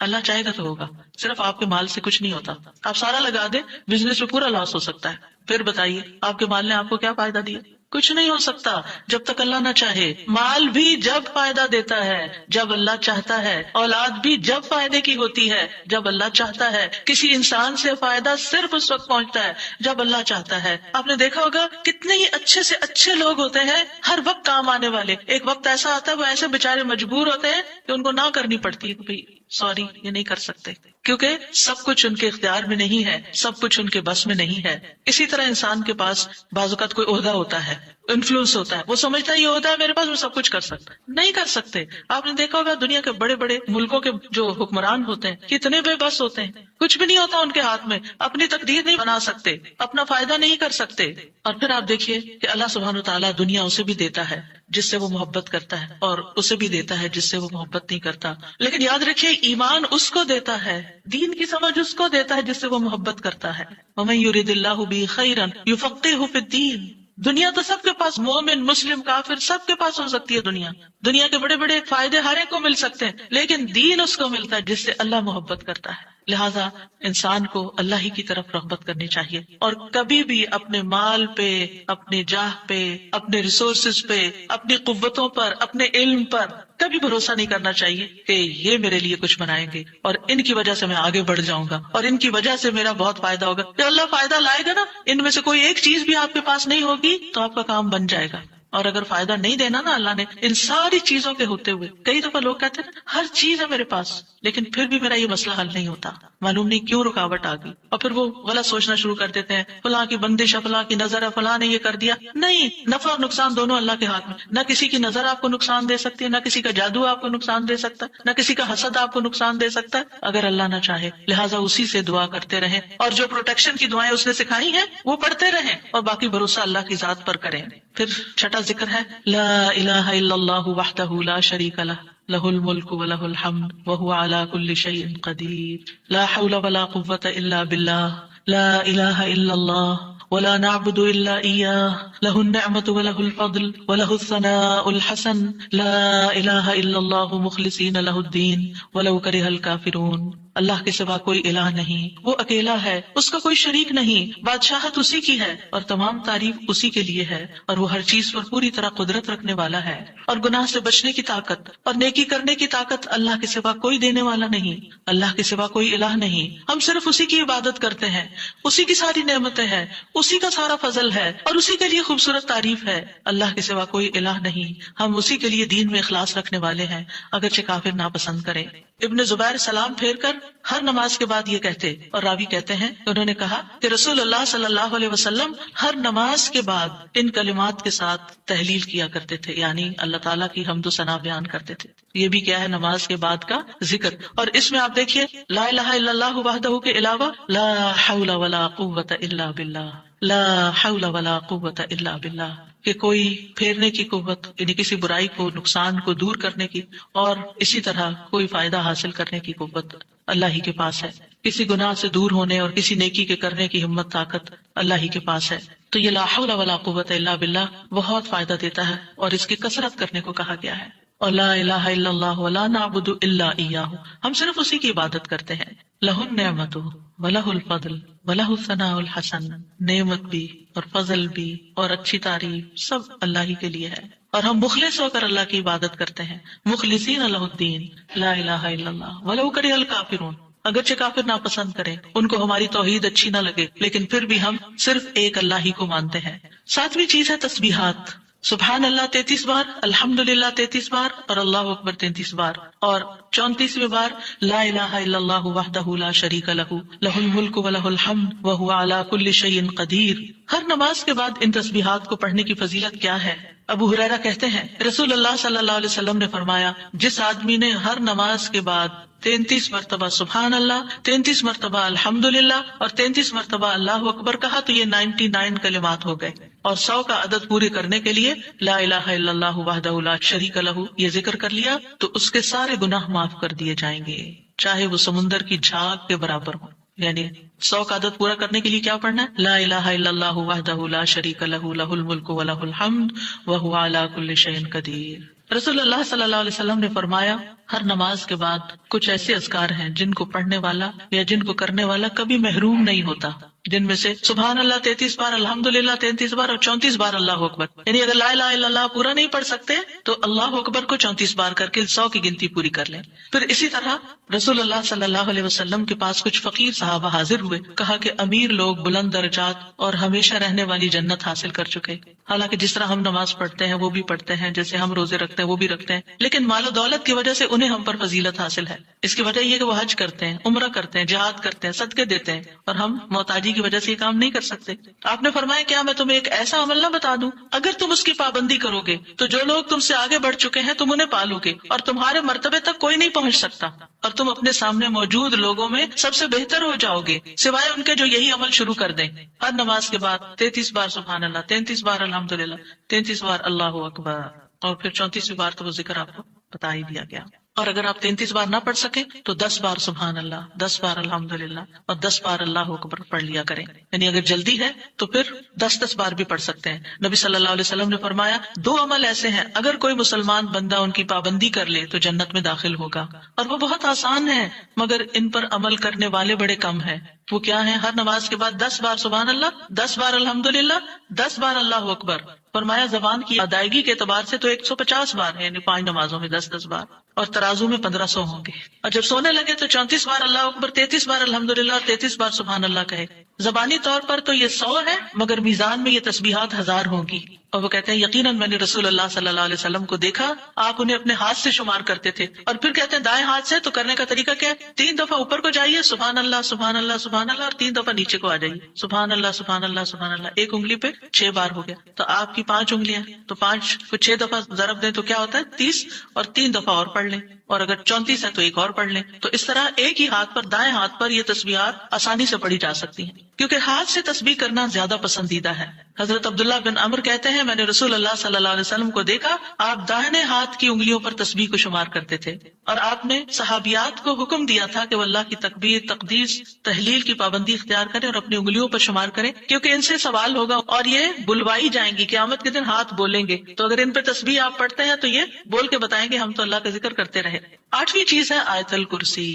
Speaker 1: اللہ چاہے گا تو ہوگا. صرف آپ کے مال سے کچھ نہیں ہوتا. آپ سارا لگا دیں بزنس میں پورا لاس ہو سکتا ہے. پھر بتائیے آپ کے مال نے آپ کو کیا فائدہ دیا؟ کچھ نہیں ہو سکتا جب تک اللہ نہ چاہے. مال بھی جب فائدہ دیتا ہے جب اللہ چاہتا ہے، اولاد بھی جب فائدے کی ہوتی ہے جب اللہ چاہتا ہے. کسی انسان سے فائدہ صرف اس وقت پہنچتا ہے جب اللہ چاہتا ہے. آپ نے دیکھا ہوگا کتنے ہی اچھے سے اچھے لوگ ہوتے ہیں ہر وقت کام آنے والے. ایک وقت ایسا آتا ہے وہ ایسے بےچارے مجبور ہوتے ہیں کہ ان کو نہ کرنی پڑتی ہے کہ بھائی سوری یہ نہیں کر سکتے، کیونکہ سب کچھ ان کے اختیار میں نہیں ہے، سب کچھ ان کے بس میں نہیں ہے. اسی طرح انسان کے پاس بعض اوقات کوئی عہدہ ہوتا ہے، انفلوئنس ہوتا ہے، وہ سمجھتا ہے یہ عہدہ ہے میرے پاس، وہ سب کچھ کر سکتا ہے. نہیں کر سکتے. آپ نے دیکھا ہوگا دنیا کے بڑے بڑے ملکوں کے جو حکمران ہوتے ہیں کتنے بے بس ہوتے ہیں، کچھ بھی نہیں ہوتا ان کے ہاتھ میں، اپنی تقدیر نہیں بنا سکتے، اپنا فائدہ نہیں کر سکتے. اور پھر آپ دیکھیے کہ اللہ سبحانہ وتعالیٰ دنیا اسے بھی دیتا ہے جس سے وہ محبت کرتا ہے، اور اسے بھی دیتا ہے جس سے وہ محبت نہیں کرتا. لیکن یاد رکھیے ایمان اس کو دیتا ہے، دین کی سمجھ اس کو دیتا ہے جس سے وہ محبت کرتا ہے. وَمَن يُرِدِ اللَّهُ بِهِ خَيْرًا يُفَقِّهْهُ فِي الدِّينِ. دنیا تو سب کے پاس، مومن مسلم کافر سب کے پاس ہو سکتی ہے. دنیا کے بڑے بڑے فائدے ہر ایک کو مل سکتے ہیں، لیکن دین اس کو ملتا ہے جس سے اللہ محبت کرتا ہے. لہذا انسان کو اللہ ہی کی طرف رغبت کرنی چاہیے، اور کبھی بھی اپنے مال پہ، اپنے جاہ پہ، اپنے ریسورسز پہ، اپنی قوتوں پر، اپنے علم پر کبھی بھروسہ نہیں کرنا چاہیے کہ یہ میرے لیے کچھ بنائیں گے اور ان کی وجہ سے میں آگے بڑھ جاؤں گا اور ان کی وجہ سے میرا بہت فائدہ ہوگا. کہ اللہ فائدہ لائے گا نا، ان میں سے کوئی ایک چیز بھی آپ کے پاس نہیں ہوگی تو آپ کا کام بن جائے گا. اور اگر فائدہ نہیں دینا نا اللہ نے ان ساری چیزوں کے ہوتے ہوئے، کئی دفعہ لوگ کہتے ہیں ہر چیز ہے میرے پاس لیکن پھر بھی میرا یہ مسئلہ حل نہیں ہوتا، معلوم نہیں کیوں رکاوٹ آ گئی. اور پھر وہ غلط سوچنا شروع کر دیتے ہیں فلاں کی بندش ہے، فلاں کی نظر ہے، فلاں نے یہ کر دیا. نہیں، نفع اور نقصان دونوں اللہ کے ہاتھ میں. نہ کسی کی نظر آپ کو نقصان دے سکتی ہے، نہ کسی کا جادو آپ کو نقصان دے سکتا ہے، نہ کسی کا حسد آپ کو نقصان دے سکتا ہے اگر اللہ نہ چاہے. لہٰذا اسی سے دعا کرتے رہیں، اور جو پروٹیکشن کی دعائیں اس نے سکھائی ہیں وہ پڑھتے رہیں، اور باقی بھروسہ اللہ کی ذات پر کریں. پھر چھٹا ذکر ہے لا الہ الا اللہ وحدہ لا شریک لہ لہ الملک ولہ الحمد وہو علی کل شیء قدیر لا حول ولا قوۃ الا باللہ لا الہ الا اللہ ولا نعبد الا ایاہ لہ النعمۃ ولہ الفضل ولہ الثناء الحسن لا الہ الا اللہ مخلصین لہ الدین ولو کرہ الکافرون. اللہ کے سوا کوئی الہ نہیں، وہ اکیلا ہے، اس کا کوئی شریک نہیں، بادشاہت اسی کی ہے اور تمام تعریف اسی کے لیے ہے، اور وہ ہر چیز پر پوری طرح قدرت رکھنے والا ہے. اور گناہ سے بچنے کی طاقت اور نیکی کرنے کی طاقت اللہ کے سوا کوئی دینے والا نہیں، اللہ کے سوا کوئی الہ نہیں. ہم صرف اسی کی عبادت کرتے ہیں، اسی کی ساری نعمتیں ہیں، اسی کا سارا فضل ہے اور اسی کے لیے خوبصورت تعریف ہے. اللہ کے سوا کوئی الہ نہیں، ہم اسی کے لیے دین میں اخلاص رکھنے والے ہیں اگرچہ کافر ناپسند کریں. ابن زبیر سلام پھیر کر ہر نماز کے بعد یہ کہتے، اور راوی کہتے ہیں انہوں نے کہا کہ رسول اللہ صلی اللہ علیہ وسلم ہر نماز کے بعد ان کلمات کے ساتھ تحلیل کیا کرتے تھے، یعنی اللہ تعالیٰ کی حمد و ثنا بیان کرتے تھے. یہ بھی کیا ہے نماز کے بعد کا ذکر. اور اس میں آپ دیکھیے لا الہ الا اللہ وحدہ کے علاوہ لا حول ولا قوت الا باللہ، لا حول ولا قوت الا باللہ، کہ کوئی پھیرنے کی قوت یعنی کسی برائی کو، نقصان کو دور کرنے کی، اور اسی طرح کوئی فائدہ حاصل کرنے کی قوت اللہ ہی کے پاس ہے. کسی گناہ سے دور ہونے اور کسی نیکی کے کرنے کی ہمت طاقت اللہ ہی کے پاس ہے. تو یہ لا حول ولا قوت الا باللہ بہت فائدہ دیتا ہے اور اس کی کثرت کرنے کو کہا گیا ہے. اور لا الہ الا اللہ ولا نعبد الا ایاہ، ہم صرف اسی کی عبادت کرتے ہیں. لہ النعمۃ ولہ الفضل ولہ الثناء الحسن، نعمت بھی اور فضل بھی اور اچھی تعریف سب اللہ ہی کے لیے ہے. اور ہم مخلص ہو کر اللہ کی عبادت کرتے ہیں، مخلصین لہ الدین لا الہ الا اللہ ولو کرہ الکافرون، اگرچہ کافر ناپسند کریں، ان کو ہماری توحید اچھی نہ لگے، لیکن پھر بھی ہم صرف ایک اللہ ہی کو مانتے ہیں۔ ساتویں چیز ہے تسبیحات، سبحان اللہ 33 بار، الحمدللہ 33 بار اور اللہ اکبر 33 بار، اور 34ویں بار لا الہ الا اللہ وحدہ لا شریک لہ لہ الملک ولہ الحمد وہو علی کل شیء قدیر۔ ہر نماز کے بعد ان تسبیحات کو پڑھنے کی فضیلت کیا ہے؟ ابو ہریرہ کہتے ہیں رسول اللہ صلی اللہ علیہ وسلم نے فرمایا، جس آدمی نے ہر نماز کے بعد 33 مرتبہ سبحان اللہ، 33 مرتبہ الحمدللہ اور 33 مرتبہ اللہ اکبر کہا تو یہ 99 کلمات ہو گئے، اور 100 کا عدد پورے کرنے کے لیے لا الہ الا اللہ وحدہ لا شریک لہ یہ ذکر کر لیا تو اس کے سارے گناہ معاف کر دیے جائیں گے، چاہے وہ سمندر کی جھاگ کے برابر ہو۔ یعنی 100 کا عدد پورا کرنے کے لیے کیا پڑھنا ہے؟ لا الہ الا اللہ وحدہ لا شریک لہ لہ الملک ولہ الحمد وہو علی کل شیء قدیر۔ رسول اللہ صلی اللہ علیہ وسلم نے فرمایا، ہر نماز کے بعد کچھ ایسے اذکار ہیں جن کو پڑھنے والا یا جن کو کرنے والا کبھی محروم نہیں ہوتا، جن میں سے سبحان اللہ 33 بار، الحمدللہ 33 بار اور 34 بار اللہ اکبر۔ یعنی اگر لا الہ الا اللہ پورا نہیں پڑھ سکتے تو اللہ اکبر کو 34 بار کر کے 100 کی گنتی پوری کر لیں۔ پھر اسی طرح رسول اللہ صلی اللہ علیہ وسلم کے پاس کچھ فقیر صحابہ حاضر ہوئے، کہا کہ امیر لوگ بلند درجات اور ہمیشہ رہنے والی جنت حاصل کر چکے، حالانکہ جس طرح ہم نماز پڑھتے ہیں وہ بھی پڑھتے ہیں، جیسے ہم روزے رکھتے ہیں وہ بھی رکھتے ہیں، لیکن مال و دولت کی وجہ سے انہیں ہم پر فضیلت حاصل ہے۔ اس کی وجہ یہ کہ وہ حج کرتے ہیں، عمرہ کرتے ہیں، جہاد کرتے ہیں، صدقے دیتے ہیں، اور ہم محتاجی کی وجہ سے یہ کام نہیں کر سکتے۔ آپ نے فرمایا کیا میں تمہیں ایک ایسا عمل نہ بتا دوں، اگر تم اس کی پابندی کرو گے تو جو لوگ تم سے آگے بڑھ چکے ہیں تم انہیں پالو گے، اور تمہارے مرتبے تک کوئی نہیں پہنچ سکتا، اور تم اپنے سامنے موجود لوگوں میں سب سے بہتر ہو جاؤ گے، سوائے ان کے جو یہی عمل شروع کر دیں۔ ہر نماز کے بعد 33 بار سبحان اللہ، 33 بار الحمدللہ، 33 بار اللہ اکبر، اور پھر 34ویں بار تو وہ ذکر آپ کو بتا ہی دیا گیا۔ اور اگر آپ 33 بار نہ پڑھ سکیں تو 10 بار سبحان اللہ، 10 بار الحمدللہ اور 10 بار اللہ اکبر پڑھ لیا کریں۔ یعنی اگر جلدی ہے تو پھر 10 بار بھی پڑھ سکتے ہیں۔ نبی صلی اللہ علیہ وسلم نے فرمایا 2 عمل ایسے ہیں اگر کوئی مسلمان بندہ ان کی پابندی کر لے تو جنت میں داخل ہوگا، اور وہ بہت آسان ہے مگر ان پر عمل کرنے والے بڑے کم ہیں۔ وہ کیا ہیں؟ ہر نماز کے بعد 10 بار سبحان اللہ، 10 بار الحمدللہ، 10 بار اللہ اکبر۔ فرمایا زبان کی ادائیگی کے اعتبار سے تو 150 بار ہے، یعنی 5 نمازوں میں 10 بار، اور ترازو میں 1500 ہوں گے۔ اور جب سونے لگے تو 34 بار اللہ اکبر، 33 بار الحمدللہ اور 33 بار سبحان اللہ کہے۔ زبانی طور پر تو یہ 100 ہے مگر میزان میں یہ تسبیحات 1000 ہوں گی۔ اور وہ کہتے ہیں یقیناً میں نے رسول اللہ صلی اللہ علیہ وسلم کو دیکھا، آپ انہیں اپنے ہاتھ سے شمار کرتے تھے، اور پھر کہتے ہیں دائیں ہاتھ سے تو کرنے کا طریقہ کیا ہے؟ 3 دفعہ اوپر کو جائیے سبحان اللہ سبحان اللہ سبحان اللہ، اور 3 دفعہ نیچے کو آ جائیے سبحان اللہ سبحان اللہ سبحان اللہ۔ ایک انگلی پہ 6 بار ہو گیا، تو آپ کی 5 انگلیاں تو 5 کو 6 دفعہ ضرب دیں تو کیا ہوتا ہے؟ 30، اور 3 دفعہ اور پڑھ لیں، اور اگر 34 ہے تو ایک اور پڑھ لیں۔ تو اس طرح ایک ہی ہاتھ پر، دائیں ہاتھ پر یہ تسبیحات آسانی سے پڑھی جا سکتی ہیں، کیونکہ ہاتھ سے تسبیح کرنا زیادہ پسندیدہ ہے۔ حضرت عبداللہ بن عمر کہتے ہیں میں نے رسول اللہ صلی اللہ علیہ وسلم کو دیکھا، آپ داہنے ہاتھ کی انگلیوں پر تسبیح کو شمار کرتے تھے، اور آپ نے صحابیات کو حکم دیا تھا کہ وہ اللہ کی تکبیر، تقدیس، تحلیل کی پابندی اختیار کریں اور اپنی انگلیوں پر شمار کریں، کیونکہ ان سے سوال ہوگا اور یہ بلوائی جائیں گی، قیامت کے دن ہاتھ بولیں گے، تو اگر ان پہ تسبیح آپ پڑھتے ہیں تو یہ بول کے بتائیں گے ہم تو اللہ کا ذکر کرتے رہے۔ 8ویں چیز ہے آیت الکرسی۔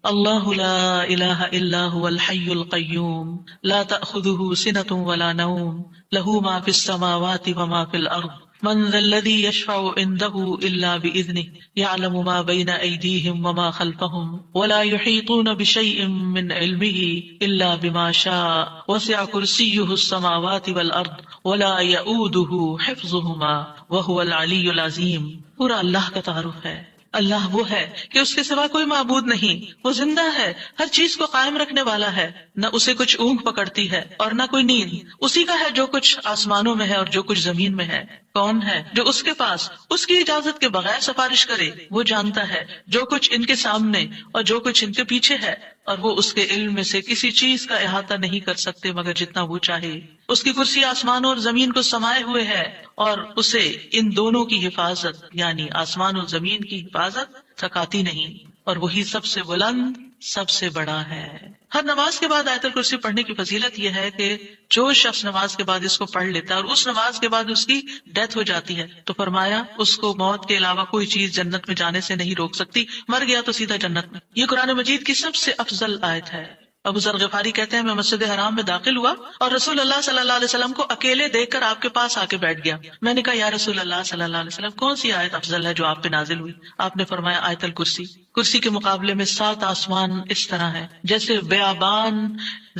Speaker 1: اللہ لا الہ الا هو الحی القیوم لا تأخذه سنة ولا نوم له ما في السماوات وما في الارض من ذا الذي يشفع عنده الا باذنه يعلم ما بين ايديهم وما خلفهم ولا يحيطون بشيء من علمه الا بما شاء وسع كرسيه السماوات والارض ولا يؤوده حفظهما وهو العلي العظيم۔ پورا اللہ کا تعارف ہے۔ اللہ وہ ہے کہ اس کے سوا کوئی معبود نہیں، وہ زندہ ہے، ہر چیز کو قائم رکھنے والا ہے، نہ اسے کچھ اونگ پکڑتی ہے اور نہ کوئی نیند، اسی کا ہے جو کچھ آسمانوں میں ہے اور جو کچھ زمین میں ہے۔ کون ہے جو اس کے پاس اس کی اجازت کے بغیر سفارش کرے؟ وہ جانتا ہے جو کچھ ان کے سامنے اور جو کچھ ان کے پیچھے ہے، اور وہ اس کے علم میں سے کسی چیز کا احاطہ نہیں کر سکتے مگر جتنا وہ چاہے۔ اس کی کرسی آسمانوں اور زمین کو سمائے ہوئے ہے، اور اسے ان دونوں کی حفاظت یعنی آسمان اور زمین کی حفاظت تھکاتی نہیں، اور وہی سب سے بلند، سب سے بڑا ہے۔ ہر نماز کے بعد آیت الکرسی پڑھنے کی فضیلت یہ ہے کہ جو شخص نماز کے بعد اس کو پڑھ لیتا ہے اور اس نماز کے بعد اس کی ڈیتھ ہو جاتی ہے تو فرمایا اس کو موت کے علاوہ کوئی چیز جنت میں جانے سے نہیں روک سکتی، مر گیا تو سیدھا جنت میں۔ یہ قرآن مجید کی سب سے افضل آیت ہے، ابو ذر غفاری کہتے ہیں میں مسجد حرام میں داخل ہوا اور رسول اللہ صلی اللہ علیہ وسلم کو اکیلے دیکھ کر آپ کے پاس آ کے بیٹھ گیا. میں نے کہا یا رسول اللہ صلی اللہ علیہ وسلم کون سی آیت افضل ہے جو آپ پہ نازل ہوئی؟ آپ نے فرمایا آیت الکرسی. کرسی کے مقابلے میں 7 آسمان اس طرح ہے جیسے بیابان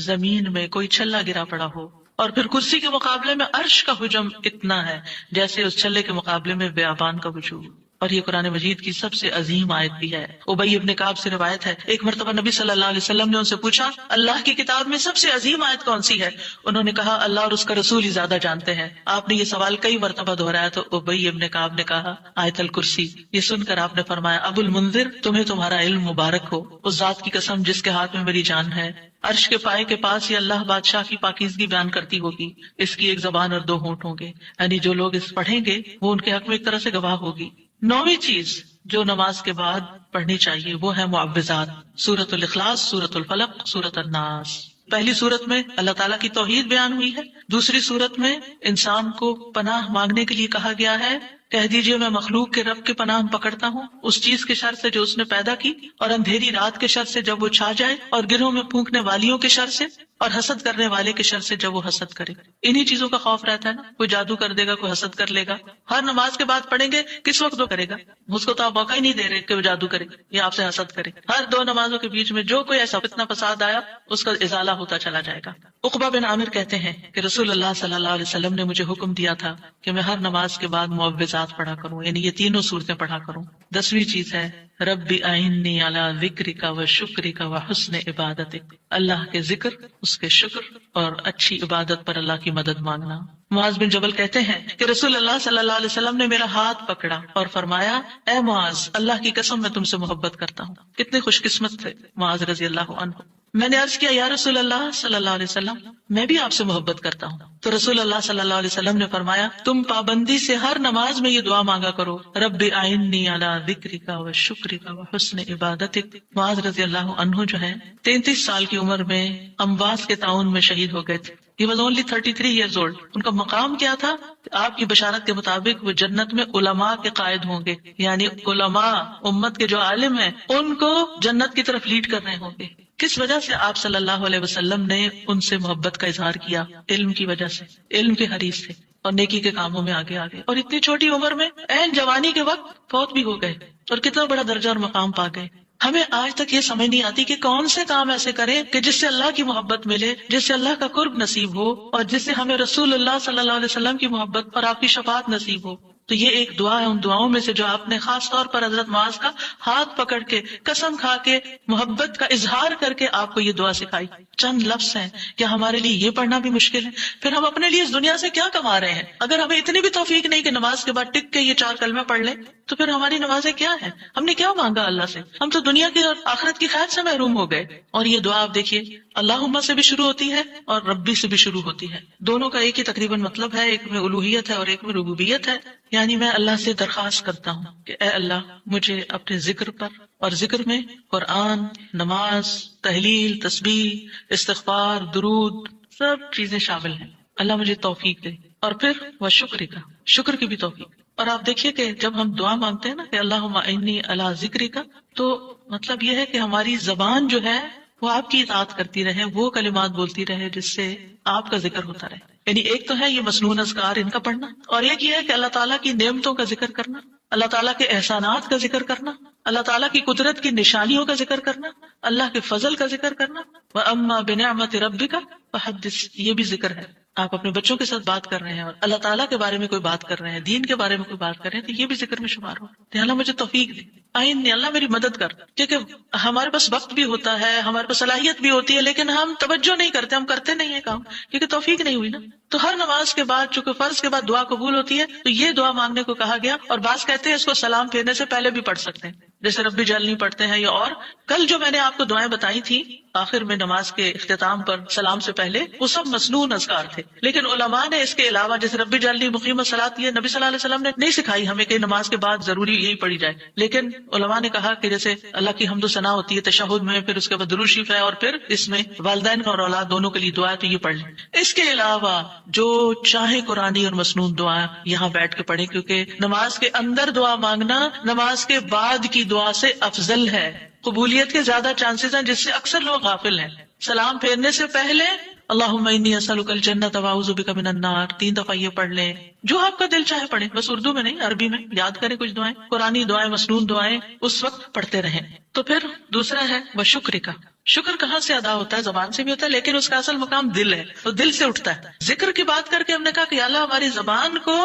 Speaker 1: زمین میں کوئی چھلا گرا پڑا ہو، اور پھر کرسی کے مقابلے میں عرش کا حجم اتنا ہے جیسے اس چھلے کے مقابلے میں بیابان کا وجود. اور یہ قرآن مجید کی سب سے عظیم آیت بھی ہے. ابی ابن کعب سے روایت ہے ایک مرتبہ نبی صلی اللہ علیہ وسلم نے ان سے پوچھا اللہ کی کتاب میں سب سے عظیم آیت کون سی ہے؟ انہوں نے کہا اللہ اور اس کا رسول ہی زیادہ جانتے ہیں. آپ نے یہ سوال کئی مرتبہ دہرایا تو ابی ابن کعب نے کہا آیت الکرسی. یہ سن کر آپ نے فرمایا ابو المنذر تمہیں تمہارا علم مبارک ہو، اس ذات کی قسم جس کے ہاتھ میں میری جان ہے، عرش کے پائے کے پاس یہ اللہ بادشاہ کی پاکیزگی بیان کرتی ہوگی، اس کی ایک زبان اور 2 ہونٹ ہوں گے، یعنی جو لوگ اس پڑھیں گے وہ ان کے حق میں ایک طرح سے گواہ ہوگی. 9ویں چیز جو نماز کے بعد پڑھنی چاہیے وہ ہے معوذات. سورۃ الاخلاص، سورۃ الفلق، سورۃ الناس. پہلی سورت میں اللہ تعالیٰ کی توحید بیان ہوئی ہے، دوسری سورت میں انسان کو پناہ مانگنے کے لیے کہا گیا ہے کہہ دیجئے میں مخلوق کے رب کے پناہ پکڑتا ہوں اس چیز کے شر سے جو اس نے پیدا کی، اور اندھیری رات کے شر سے جب وہ چھا جائے، اور گرہوں میں پھونکنے والیوں کے شر سے، اور حسد کرنے والے کے شر سے جب وہ حسد کرے. انہی چیزوں کا خوف رہتا ہے نا، کوئی جادو کر دے گا، کوئی حسد کر لے گا. ہر نماز کے بعد پڑھیں گے کس وقت وہ کرے گا؟ اس کو تو آپ موقع ہی نہیں دے رہے کہ وہ جادو کرے یا آپ سے حسد کرے. ہر 2 نمازوں کے بیچ میں جو کوئی ایسا فتنہ فساد آیا اس کا ازالہ ہوتا چلا جائے گا. عقبہ بن عامر کہتے ہیں کہ رسول اللہ صلی اللہ علیہ وسلم نے مجھے حکم دیا تھا کہ میں ہر نماز کے بعد معوذات پڑھا کروں، یعنی یہ تینوں صورتیں پڑھا کروں. 10ویں چیز ہے رب اعنی علی ذکرک و شکرک و حسن عبادتک، اللہ کے ذکر، اس کے شکر اور اچھی عبادت پر اللہ کی مدد مانگنا. معاذ بن جبل کہتے ہیں کہ رسول اللہ صلی اللہ علیہ وسلم نے میرا ہاتھ پکڑا اور فرمایا اے معاذ اللہ کی قسم میں تم سے محبت کرتا ہوں. کتنے خوش قسمت تھے معاذ رضی اللہ عنہ. میں نے عرض کیا یا رسول اللہ صلی اللہ علیہ وسلم میں بھی آپ سے محبت کرتا ہوں. تو رسول اللہ صلی اللہ علیہ وسلم نے فرمایا تم پابندی سے ہر نماز میں یہ دعا مانگا کرو رب اعنی علی ذکرک و شکرک و حسن عبادتک. معاذ رضی اللہ عنہ جو ہے 33 سال کی عمر میں امواس کے تعاون میں شہید ہو گئے تھے. He was only 33 years old. ان کا مقام کیا تھا؟ آپ کی بشارت کے مطابق وہ جنت میں علماء کے قائد ہوں گے، یعنی علماء امت کے جو عالم ہیں ان کو جنت کی طرف لیڈ کر رہے ہوں گے. کس وجہ سے آپ صلی اللہ علیہ وسلم نے ان سے محبت کا اظہار کیا؟ علم کی وجہ سے، علم کے حریص تھے اور نیکی کے کاموں میں آگے آگے، اور اتنی چھوٹی عمر میں عین جوانی کے وقت فوت بھی ہو گئے اور کتنا بڑا درجہ اور مقام پا گئے. ہمیں آج تک یہ سمجھ نہیں آتی کہ کون سے کام ایسے کریں کہ جس سے اللہ کی محبت ملے، جس سے اللہ کا قرب نصیب ہو، اور جس سے ہمیں رسول اللہ صلی اللہ علیہ وسلم کی محبت اور آپ کی شفاعت نصیب ہو. تو یہ ایک دعا ہے ان دعاؤں میں سے جو آپ نے خاص طور پر حضرت معاذ کا ہاتھ پکڑ کے قسم کھا کے محبت کا اظہار کر کے آپ کو یہ دعا سکھائی. چند لفظ ہیں، کیا ہمارے لیے یہ پڑھنا بھی مشکل ہے؟ پھر ہم اپنے لیے اس دنیا سے کیا کما رہے ہیں؟ اگر ہمیں اتنی بھی توفیق نہیں کہ نماز کے بعد ٹک کے یہ 4 کلمے پڑھ لیں تو پھر ہماری نمازیں کیا ہیں؟ ہم نے کیا مانگا اللہ سے؟ ہم تو دنیا کی اور آخرت کی خیر سے محروم ہو گئے. اور یہ دعا آپ دیکھیے اللہم سے بھی شروع ہوتی ہے اور ربی سے بھی شروع ہوتی ہے. دونوں کا ایک ہی تقریباً مطلب ہے، ایک میں الوہیت ہے اور ایک میں ربوبیت ہے. یعنی میں اللہ سے درخواست کرتا ہوں کہ اے اللہ مجھے اپنے ذکر پر، اور ذکر میں قرآن، نماز، تحلیل، تسبیح، استغفار، درود سب چیزیں شامل ہیں، اللہ مجھے توفیق دے. اور پھر وہ شکر کی بھی توفیق. اور آپ دیکھیے کہ جب ہم دعا مانگتے ہیں نا کہ اللہم اعنی علی ذکرک، تو مطلب یہ ہے کہ ہماری زبان جو ہے وہ آپ کی اطاعت کرتی رہے، وہ کلمات بولتی رہے جس سے آپ کا ذکر ہوتا رہے. یعنی ایک تو ہے یہ مسنون اذکار ان کا پڑھنا، اور ایک یہ ہے کہ اللہ تعالیٰ کی نعمتوں کا ذکر کرنا، اللہ تعالیٰ کے احسانات کا ذکر کرنا، اللہ تعالیٰ کی قدرت کی نشانیوں کا ذکر کرنا، اللہ کے فضل کا ذکر کرنا. وَأَمَّا بِنِعْمَةِ رَبِّكَ فَحَدِّثْ، یہ بھی ذکر ہے. آپ اپنے بچوں کے ساتھ بات کر رہے ہیں اور اللہ تعالیٰ کے بارے میں کوئی بات کر رہے ہیں، دین کے بارے میں کوئی بات کر رہے ہیں، تو یہ بھی ذکر میں شمار ہو. اللہ مجھے توفیق دے، اللہ میری مدد کر. کیونکہ ہمارے پاس وقت بھی ہوتا ہے، ہمارے پاس صلاحیت بھی ہوتی ہے، لیکن ہم توجہ نہیں کرتے، ہم کرتے نہیں ہیں کام، کیونکہ توفیق نہیں ہوئی نا. تو ہر نماز کے بعد چونکہ فرض کے بعد دعا قبول ہوتی ہے تو یہ دعا مانگنے کو کہا گیا. اور بعض کہتے ہیں اس کو سلام پھیرنے سے پہلے بھی پڑھ سکتے ہیں، جیسے ربی جعلنی پڑھتے ہیں. یا اور کل جو میں نے آپ کو دعائیں بتائی تھی آخر میں نماز کے اختتام پر سلام سے پہلے، وہ سب مسنون اذکار تھے. لیکن علماء نے اس کے علاوہ جیسے ربی جعلنی مقیم الصلاۃ، یہ نبی صلی اللہ علیہ وسلم نے نہیں سکھائی ہمیں کہ نماز کے بعد ضروری یہی پڑھی جائے. لیکن علماء نے کہا کہ جیسے اللہ کی حمد و ثنا ہوتی ہے تشہد میں، پھر اس کے بعد درود شریف ہے، اور پھر اس میں والدین اور اولاد دونوں کے لیے دعا ہے تو یہ پڑھ لیں. اس کے علاوہ جو چاہے قرآنی اور مسنون دعا یہاں بیٹھ کے پڑھیں، کیونکہ نماز کے اندر دعا مانگنا نماز کے بعد کی دعا سے افضل ہے. قبولیت کے زیادہ چانسز ہیں جس سے اکثر لوگ غافل ہیں. سلام پھیرنے سے پہلے اللہم انی اسألک الجنۃ واعوذ بک من النار 3 دفعہ یہ پڑھ لیں. جو آپ کا دل چاہے پڑھیں، بس اردو میں نہیں، عربی میں یاد کریں کچھ دعائیں، قرآنی دعائیں، مسنون دعائیں اس وقت پڑھتے رہیں. تو پھر دوسرا ہے وشکر کا. شکر کہاں سے ادا ہوتا ہے؟ زبان سے بھی ہوتا ہے، لیکن اس کا اصل مقام دل ہے، تو دل سے اٹھتا ہے. ذکر کی بات کر کے ہم نے کہا کہ اللہ ہماری زبان کو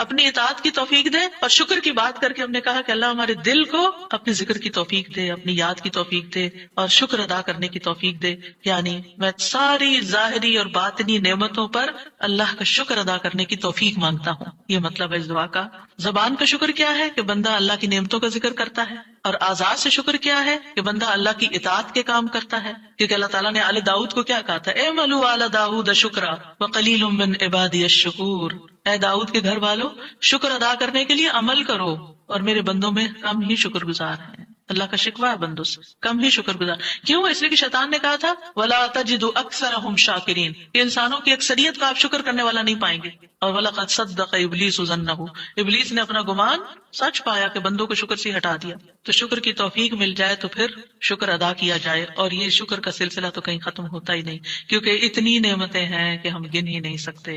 Speaker 1: اپنی اطاعت کی توفیق دے، اور شکر کی بات کر کے ہم نے کہا کہ اللہ ہمارے دل کو اپنے ذکر کی توفیق دے، اپنی یاد کی توفیق دے، اور شکر ادا کرنے کی توفیق دے. یعنی میں ساری ظاہری اور باطنی نعمتوں پر اللہ کا شکر ادا کرنے کی توفیق مانگتا ہوں. یہ مطلب ہے اس دعا کا. زبان کا شکر کیا ہے؟ کہ بندہ اللہ کی نعمتوں کا ذکر کرتا ہے. اور اعضاء سے شکر کیا ہے؟ کہ بندہ اللہ کی اطاعت کے کام کرتا ہے. کیونکہ اللہ تعالیٰ نے آل داؤد کو کیا کہا تھا؟ اعملوا آل داؤد شکرا وقلیل من عبادی الشکور. اے داؤد کے گھر والوں، شکر ادا کرنے کے لیے عمل کرو، اور میرے بندوں میں کم ہی شکر گزار ہیں. اللہ کا شکوہ ہے بندوں سے، کم ہی شکر گزار. کیوں؟ اس لیے کہ شیطان نے کہا تھا وَلَا تَجِدُ أَكْثَرَهُمْ شَاكِرِينَ، کہ انسانوں کی اکثریت کو آپ شکر کرنے والا نہیں پائیں گے. اور وَلَقَدْ صَدَّقَ إِبْلِيسُ ظَنَّهُ، ابلیس نے اپنا گمان سچ پایا کہ بندوں کو شکر سے ہٹا دیا. تو شکر کی توفیق مل جائے تو پھر شکر ادا کیا جائے. اور یہ شکر کا سلسلہ تو کہیں ختم ہوتا ہی نہیں، کیونکہ اتنی نعمتیں ہیں کہ ہم گن ہی نہیں سکتے.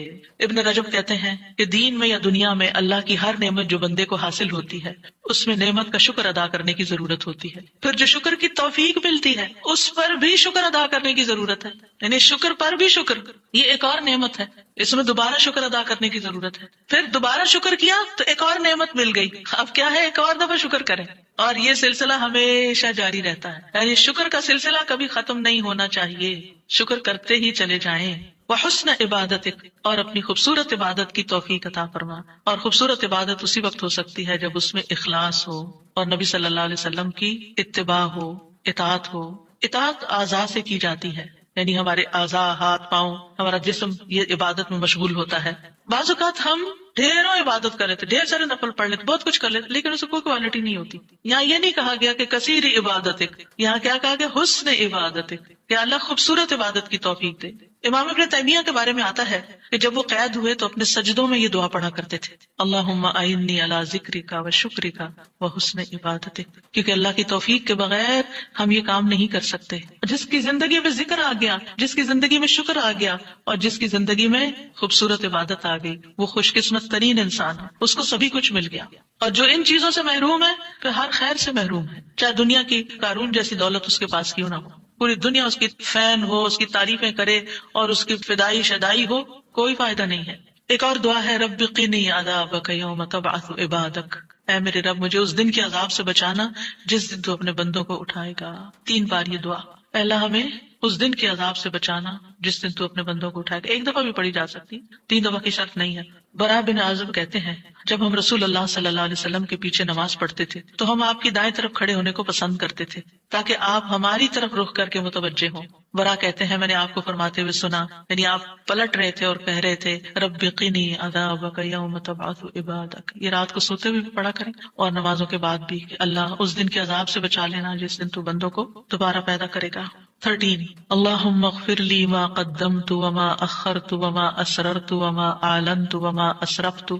Speaker 1: ابن رجب کہتے ہیں کہ دین میں یا دنیا میں اللہ کی ہر نعمت جو بندے کو حاصل ہوتی ہے، اس میں نعمت کا شکر ادا کرنے کی ضرورت ہوتی ہے. پھر جو شکر کی توفیق ملتی ہے اس پر بھی شکر ادا کرنے کی ضرورت ہے. یعنی شکر پر بھی شکر، یہ ایک اور نعمت ہے، اس میں دوبارہ شکر ادا کرنے کی ضرورت ہے. پھر دوبارہ شکر کیا تو ایک اور نعمت مل گئی، اب کیا ہے؟ ایک اور دفعہ شکر کریں. اور یہ سلسلہ ہمیشہ جاری رہتا ہے. یعنی شکر کا سلسلہ کبھی ختم نہیں ہونا چاہیے، شکر کرتے ہی چلے جائیں. وحسن عبادتک، اور اپنی خوبصورت عبادت کی توفیق عطا فرما. اور خوبصورت عبادت اسی وقت ہو سکتی ہے جب اس میں اخلاص ہو اور نبی صلی اللہ علیہ وسلم کی اتباع ہو، اطاعت ہو. اطاعت اعضاء سے کی جاتی ہے، یعنی ہمارے اعضاء، ہاتھ، پاؤں، ہمارا جسم یہ عبادت میں مشغول ہوتا ہے. بعض اوقات ہم ڈھیروں عبادت کر لیتے، ڈھیر سارے نفل پڑھ لیتے، بہت کچھ کر لیتے، لیکن اس کو کوئی کوالٹی نہیں ہوتی. یہاں یہ نہیں کہا گیا کہ کثیر عبادتک، یہاں کیا کہا گیا؟ حسن عبادتک، کہ اللہ خوبصورت عبادت کی توفیق دے. امام ابن تیمیہ کے بارے میں آتا ہے کہ جب وہ قید ہوئے تو اپنے سجدوں میں یہ دعا پڑھا کرتے تھے، اللہم اعنی علی ذکرک و شکرک و حسن عبادتک، کیونکہ اللہ کی توفیق کے بغیر ہم یہ کام نہیں کر سکتے. جس کی زندگی میں ذکر آ گیا، جس کی زندگی میں شکر آ گیا، اور جس کی زندگی میں خوبصورت عبادت آ گئی، وہ خوش قسمت ترین انسان ہے، اس کو سبھی کچھ مل گیا. اور جو ان چیزوں سے محروم ہے پھر ہر خیر سے محروم ہے، چاہے دنیا کی قارون جیسی دولت اس کے پاس کیوں نہ ہو، پوری دنیا اس کی فین ہو، اس کی تعریفیں کرے اور اس کی فدائی شدائی ہو، کوئی فائدہ نہیں ہے. ایک اور دعا ہے رب قنی عذابک یوم تبعث عبادک، اے میرے رب مجھے اس دن کے عذاب سے بچانا جس دن تو اپنے بندوں کو اٹھائے گا. 3 بار یہ دعا، اے اللہ ہمیں اس دن کے عذاب سے بچانا جس دن تو اپنے بندوں کو اٹھائے گا. 1 دفعہ بھی پڑھی جا سکتی، 3 دفعہ کی شرط نہیں ہے. برا بن عازب کہتے ہیں جب ہم رسول اللہ صلی اللہ علیہ وسلم کے پیچھے نماز پڑھتے تھے تو ہم آپ کی دائیں طرف کھڑے ہونے کو پسند کرتے تھے تاکہ آپ ہماری طرف رخ کر کے متوجہ ہوں. برا کہتے ہیں میں نے آپ کو فرماتے ہوئے سنا، یعنی آپ پلٹ رہے تھے اور کہہ رہے تھے رب قنی عذابک یوم تبعث عبادک. یہ رات کو سوتے ہوئے بھی پڑھا کریں اور نمازوں کے بعد بھی کہ اللہ اس دن کے عذاب سے بچا لینا جس دن تو بندوں کو دوبارہ پیدا کرے گا. 13 اللہم اغفر لی ما قدمت وما اخرت وما اسررت وما اعلنت وما اسرفت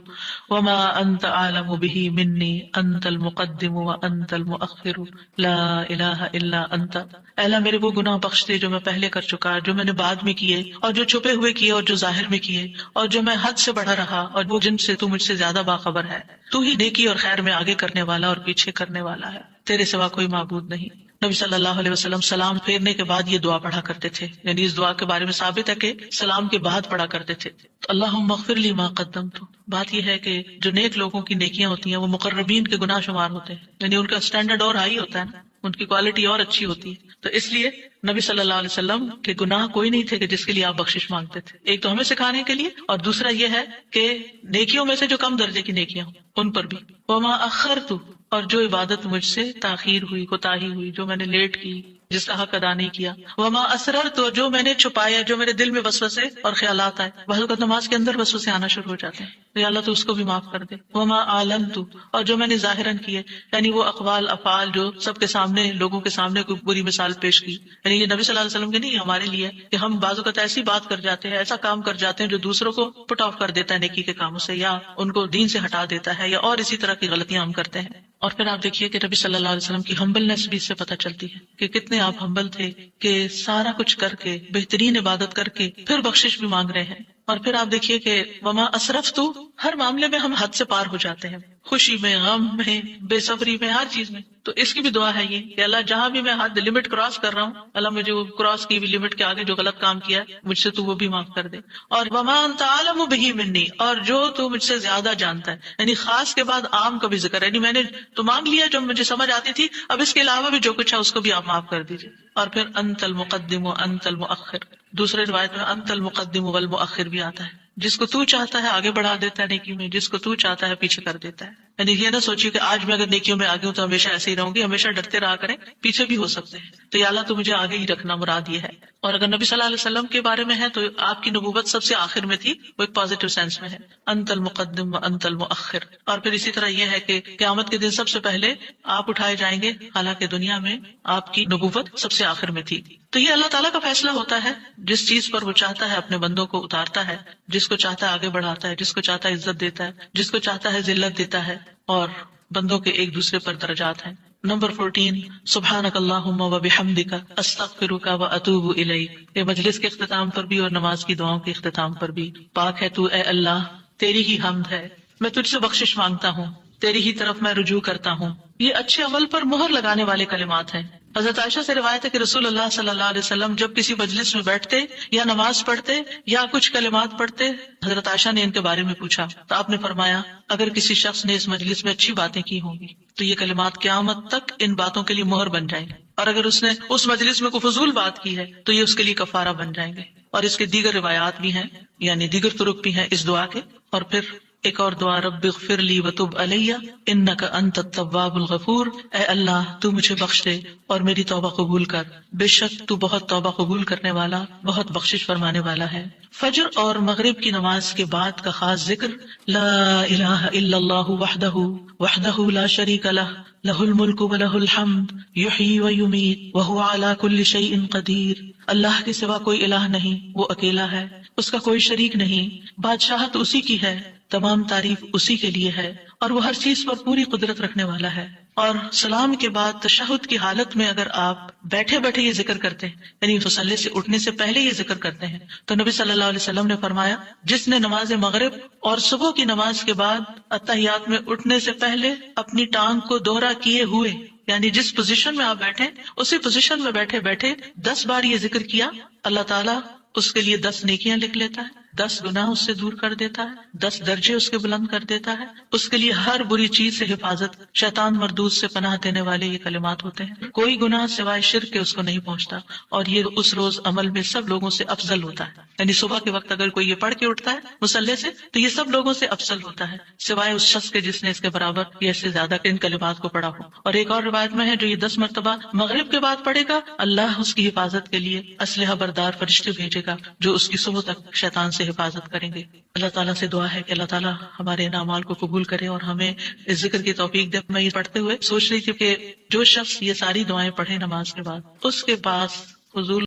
Speaker 1: وما انت اعلم به منی انت المقدم وانت المؤخر لا الہ الا انت. اے اللہ میرے وہ گناہ بخش دے جو میں پہلے کر چکا، جو میں نے بعد میں کیے، اور جو چھپے ہوئے کیے اور جو ظاہر میں کیے، اور جو میں حد سے بڑھا رہا اور وہ جن سے تو مجھ سے زیادہ باخبر ہے. تو ہی نیکی اور خیر میں آگے کرنے والا اور پیچھے کرنے والا ہے، تیرے سوا کوئی معبود نہیں. نبی صلی اللہ علیہ وسلم سلام پھیرنے کے بعد یہ دعا پڑھا کرتے تھے، یعنی اس دعا کے بارے میں ثابت ہے کہ سلام کے بعد پڑھا کرتے تھے. اللہم اغفر لی ما قدمت، بات یہ ہے کہ جو نیک لوگوں کی نیکیاں ہوتی ہیں وہ مقربین کے گناہ شمار ہوتے ہیں، یعنی ان کا سٹینڈرڈ اور ہائی ہوتا ہے نا، ان کی کوالٹی اور اچھی ہوتی ہے. تو اس لیے نبی صلی اللہ علیہ وسلم کے گناہ کوئی نہیں تھے کہ جس کے لیے آپ بخشش مانگتے تھے. ایک تو ہمیں سکھانے کے لیے، اور دوسرا یہ ہے کہ نیکیوں میں سے جو کم درجے کی نیکیاں ہوں ان پر بھی. وما اخرت، اور جو عبادت مجھ سے تاخیر ہوئی، کوتاہی ہوئی، جو میں نے لیٹ کی، جس کا حق ادا نہیں کیا. وما اسررت، جو میں نے چھپایا، جو میرے دل میں وسوسے اور خیالات آئے. بعض اوقات نماز کے اندر وسوسے آنا شروع ہو جاتے ہیں، تو یا اللہ تو اس کو بھی معاف کر دے. وما اعلنت، اور جو میں نے ظاہراً کیے، یعنی وہ اقوال افعال جو سب کے سامنے، لوگوں کے سامنے کوئی بری مثال پیش کی. یعنی یہ نبی صلی اللہ علیہ وسلم کے نہیں، ہمارے لیے کہ ہم بعض اوقات ایسی بات کر جاتے ہیں، ایسا کام کر جاتے ہیں جو دوسروں کو پٹ آف کر دیتا ہے نیکی کے کاموں سے، یا ان کو دین سے ہٹا دیتا ہے، یا اور اسی طرح کی غلطیاں ہم کرتے ہیں. اور پھر آپ دیکھیے کہ نبی صلی اللہ علیہ وسلم کی ہمبلنس بھی اس سے پتہ چلتی ہے کہ کتنے آپ ہمبل تھے، کہ سارا کچھ کر کے، بہترین عبادت کر کے پھر بخشش بھی مانگ رہے ہیں. اور پھر آپ دیکھیے کہ وما اسرفت، ہر معاملے میں ہم حد سے پار ہو جاتے ہیں، خوشی میں، غم میں، بے صبری میں، ہر چیز میں. تو اس کی بھی دعا ہے یہ کہ اللہ جہاں بھی میں حد لمٹ کراس کر رہا ہوں، اللہ مجھے وہ کراس کی ہوئی لمٹ کے آگے جو غلط کام کیا ہے مجھ سے تو وہ بھی معاف کر دے. اور وما انت عالم بہ منی، اور جو تو مجھ سے زیادہ جانتا ہے. یعنی خاص کے بعد عام کا بھی ذکر ہے، یعنی میں نے تو مانگ لیا جو مجھے سمجھ آتی تھی، اب اس کے علاوہ بھی جو کچھ ہے اس کو بھی آپ معاف کر دیجیے. اور پھر انت المقدم و انت المؤخر، دوسرے روایت میں انت المقدم والمؤخر بھی آتا ہے. جس کو تو چاہتا ہے آگے بڑھا دیتا ہے نیکی میں، جس کو تو چاہتا ہے پیچھے کر دیتا ہے. یعنی یہ نہ سوچیے کہ آج میں اگر نیکیوں میں آگے ہوں تو ہمیشہ ایسے ہی رہوں گی، ہمیشہ ڈرتے رہا کریں، پیچھے بھی ہو سکتے ہیں. تو یا اللہ تو مجھے آگے ہی رکھنا، مراد یہ ہے. اور اگر نبی صلی اللہ علیہ وسلم کے بارے میں ہے تو آپ کی نبوت سب سے آخر میں تھی، وہ ایک پازیٹیو سینس میں ہے، انت المقدم و انت المؤخر. اور پھر اسی طرح یہ ہے کہ قیامت کے دن سب سے پہلے آپ اٹھائے جائیں گے، حالانکہ دنیا میں آپ کی نبوت سب سے آخر میں تھی. تو یہ اللہ تعالیٰ کا فیصلہ ہوتا ہے، جس چیز پر وہ چاہتا ہے اپنے بندوں کو اتارتا ہے، جس کو چاہتا ہے آگے بڑھاتا ہے، جس کو چاہتا ہے عزت دیتا ہے، جس کو چاہتا ہے ذلت دیتا ہے. اور بندوں کے ایک دوسرے پر درجات ہیں. نمبر 14 سبحانک اللہم و بحمدک استغفرک و اتوب الیک. یہ مجلس کے اختتام پر بھی اور نماز کی دعاؤں کے اختتام پر بھی، پاک ہے تو اے اللہ، تیری ہی حمد ہے، میں تجھ سے بخشش مانگتا ہوں، تیری ہی طرف میں رجوع کرتا ہوں. یہ اچھے عمل پر مہر لگانے والے کلمات ہیں. حضرت عائشہ سے روایت ہے کہ رسول اللہ صلی اللہ علیہ وسلم جب کسی مجلس میں بیٹھتے یا نماز پڑھتے یا کچھ کلمات پڑھتے، حضرت عائشہ نے ان کے بارے میں پوچھا تو آپ نے فرمایا اگر کسی شخص نے اس مجلس میں اچھی باتیں کی ہوں گی تو یہ کلمات قیامت تک ان باتوں کے لیے مہر بن جائیں گے، اور اگر اس نے اس مجلس میں کوئی فضول بات کی ہے تو یہ اس کے لیے کفارہ بن جائیں گے. اور اس کے دیگر روایات بھی ہیں، یعنی دیگر طرق بھی ہیں اس دعا کے. اور پھر ایک اور دعا، رب اغفر لی وتب علی انک انت التواب الغفور، اے اللہ تو مجھے بخش دے اور میری توبہ قبول کر، بے شک تو بہت توبہ قبول کرنے والا، بہت بخشش فرمانے والا ہے. فجر اور مغرب کی نماز کے بعد کا خاص ذکر، لا الہ الا اللہ وحدہ وحدہ لا شریک لہ لہ الملک ولہ الحمد یحیی ویمیت وہو علی کل شیء قدیر. اللہ کے سوا کوئی الہ نہیں، وہ اکیلا ہے، اس کا کوئی شریک نہیں، بادشاہت اسی کی ہے، تمام تعریف اسی کے لیے ہے، اور وہ ہر چیز پر پوری قدرت رکھنے والا ہے. اور سلام کے بعد تشہد کی حالت میں اگر آپ بیٹھے بیٹھے یہ ذکر کرتے ہیں، یعنی مصلی سے اٹھنے سے پہلے یہ ذکر کرتے ہیں، تو نبی صلی اللہ علیہ وسلم نے فرمایا جس نے نماز مغرب اور صبح کی نماز کے بعد اتحیات میں اٹھنے سے پہلے اپنی ٹانگ کو دوہرا کیے ہوئے، یعنی جس پوزیشن میں آپ بیٹھے اسی پوزیشن میں بیٹھے بیٹھے 10 بار یہ ذکر کیا، اللہ تعالیٰ اس کے لیے 10 نیکیاں لکھ لیتا ہے، 10 گناہ اس سے دور کر دیتا ہے، 10 درجے اس کے بلند کر دیتا ہے، اس کے لیے ہر بری چیز سے حفاظت، شیطان مردود سے پناہ دینے والے یہ کلمات ہوتے ہیں. کوئی گناہ سوائے شرک کے اس کو نہیں پہنچتا، اور یہ اس روز عمل میں سب لوگوں سے افضل ہوتا ہے. یعنی صبح کے وقت اگر کوئی یہ پڑھ کے اٹھتا ہے مصلی سے تو یہ سب لوگوں سے افضل ہوتا ہے، سوائے اس شخص کے جس نے اس کے برابر یا اس سے زیادہ ان کلمات کو پڑھا ہو. اور ایک اور روایت میں ہے جو یہ 10 مرتبہ مغرب کے بعد پڑھے گا، اللہ اس کی حفاظت کے لیے اسلحہ بردار فرشتے بھیجے گا جو اس کی صبح تک شیطان سے حفاظت کریں گے. اللہ تعالیٰ سے دعا ہے کہ اللہ تعالیٰ ہمارے ان اعمال کو قبول کرے اور ہمیں اس ذکر کی توفیق دے. میں یہ پڑھتے ہوئے سوچ رہی تھی کہ جو شخص یہ ساری دعائیں پڑھے نماز کے بعد، اس کے پاس فضول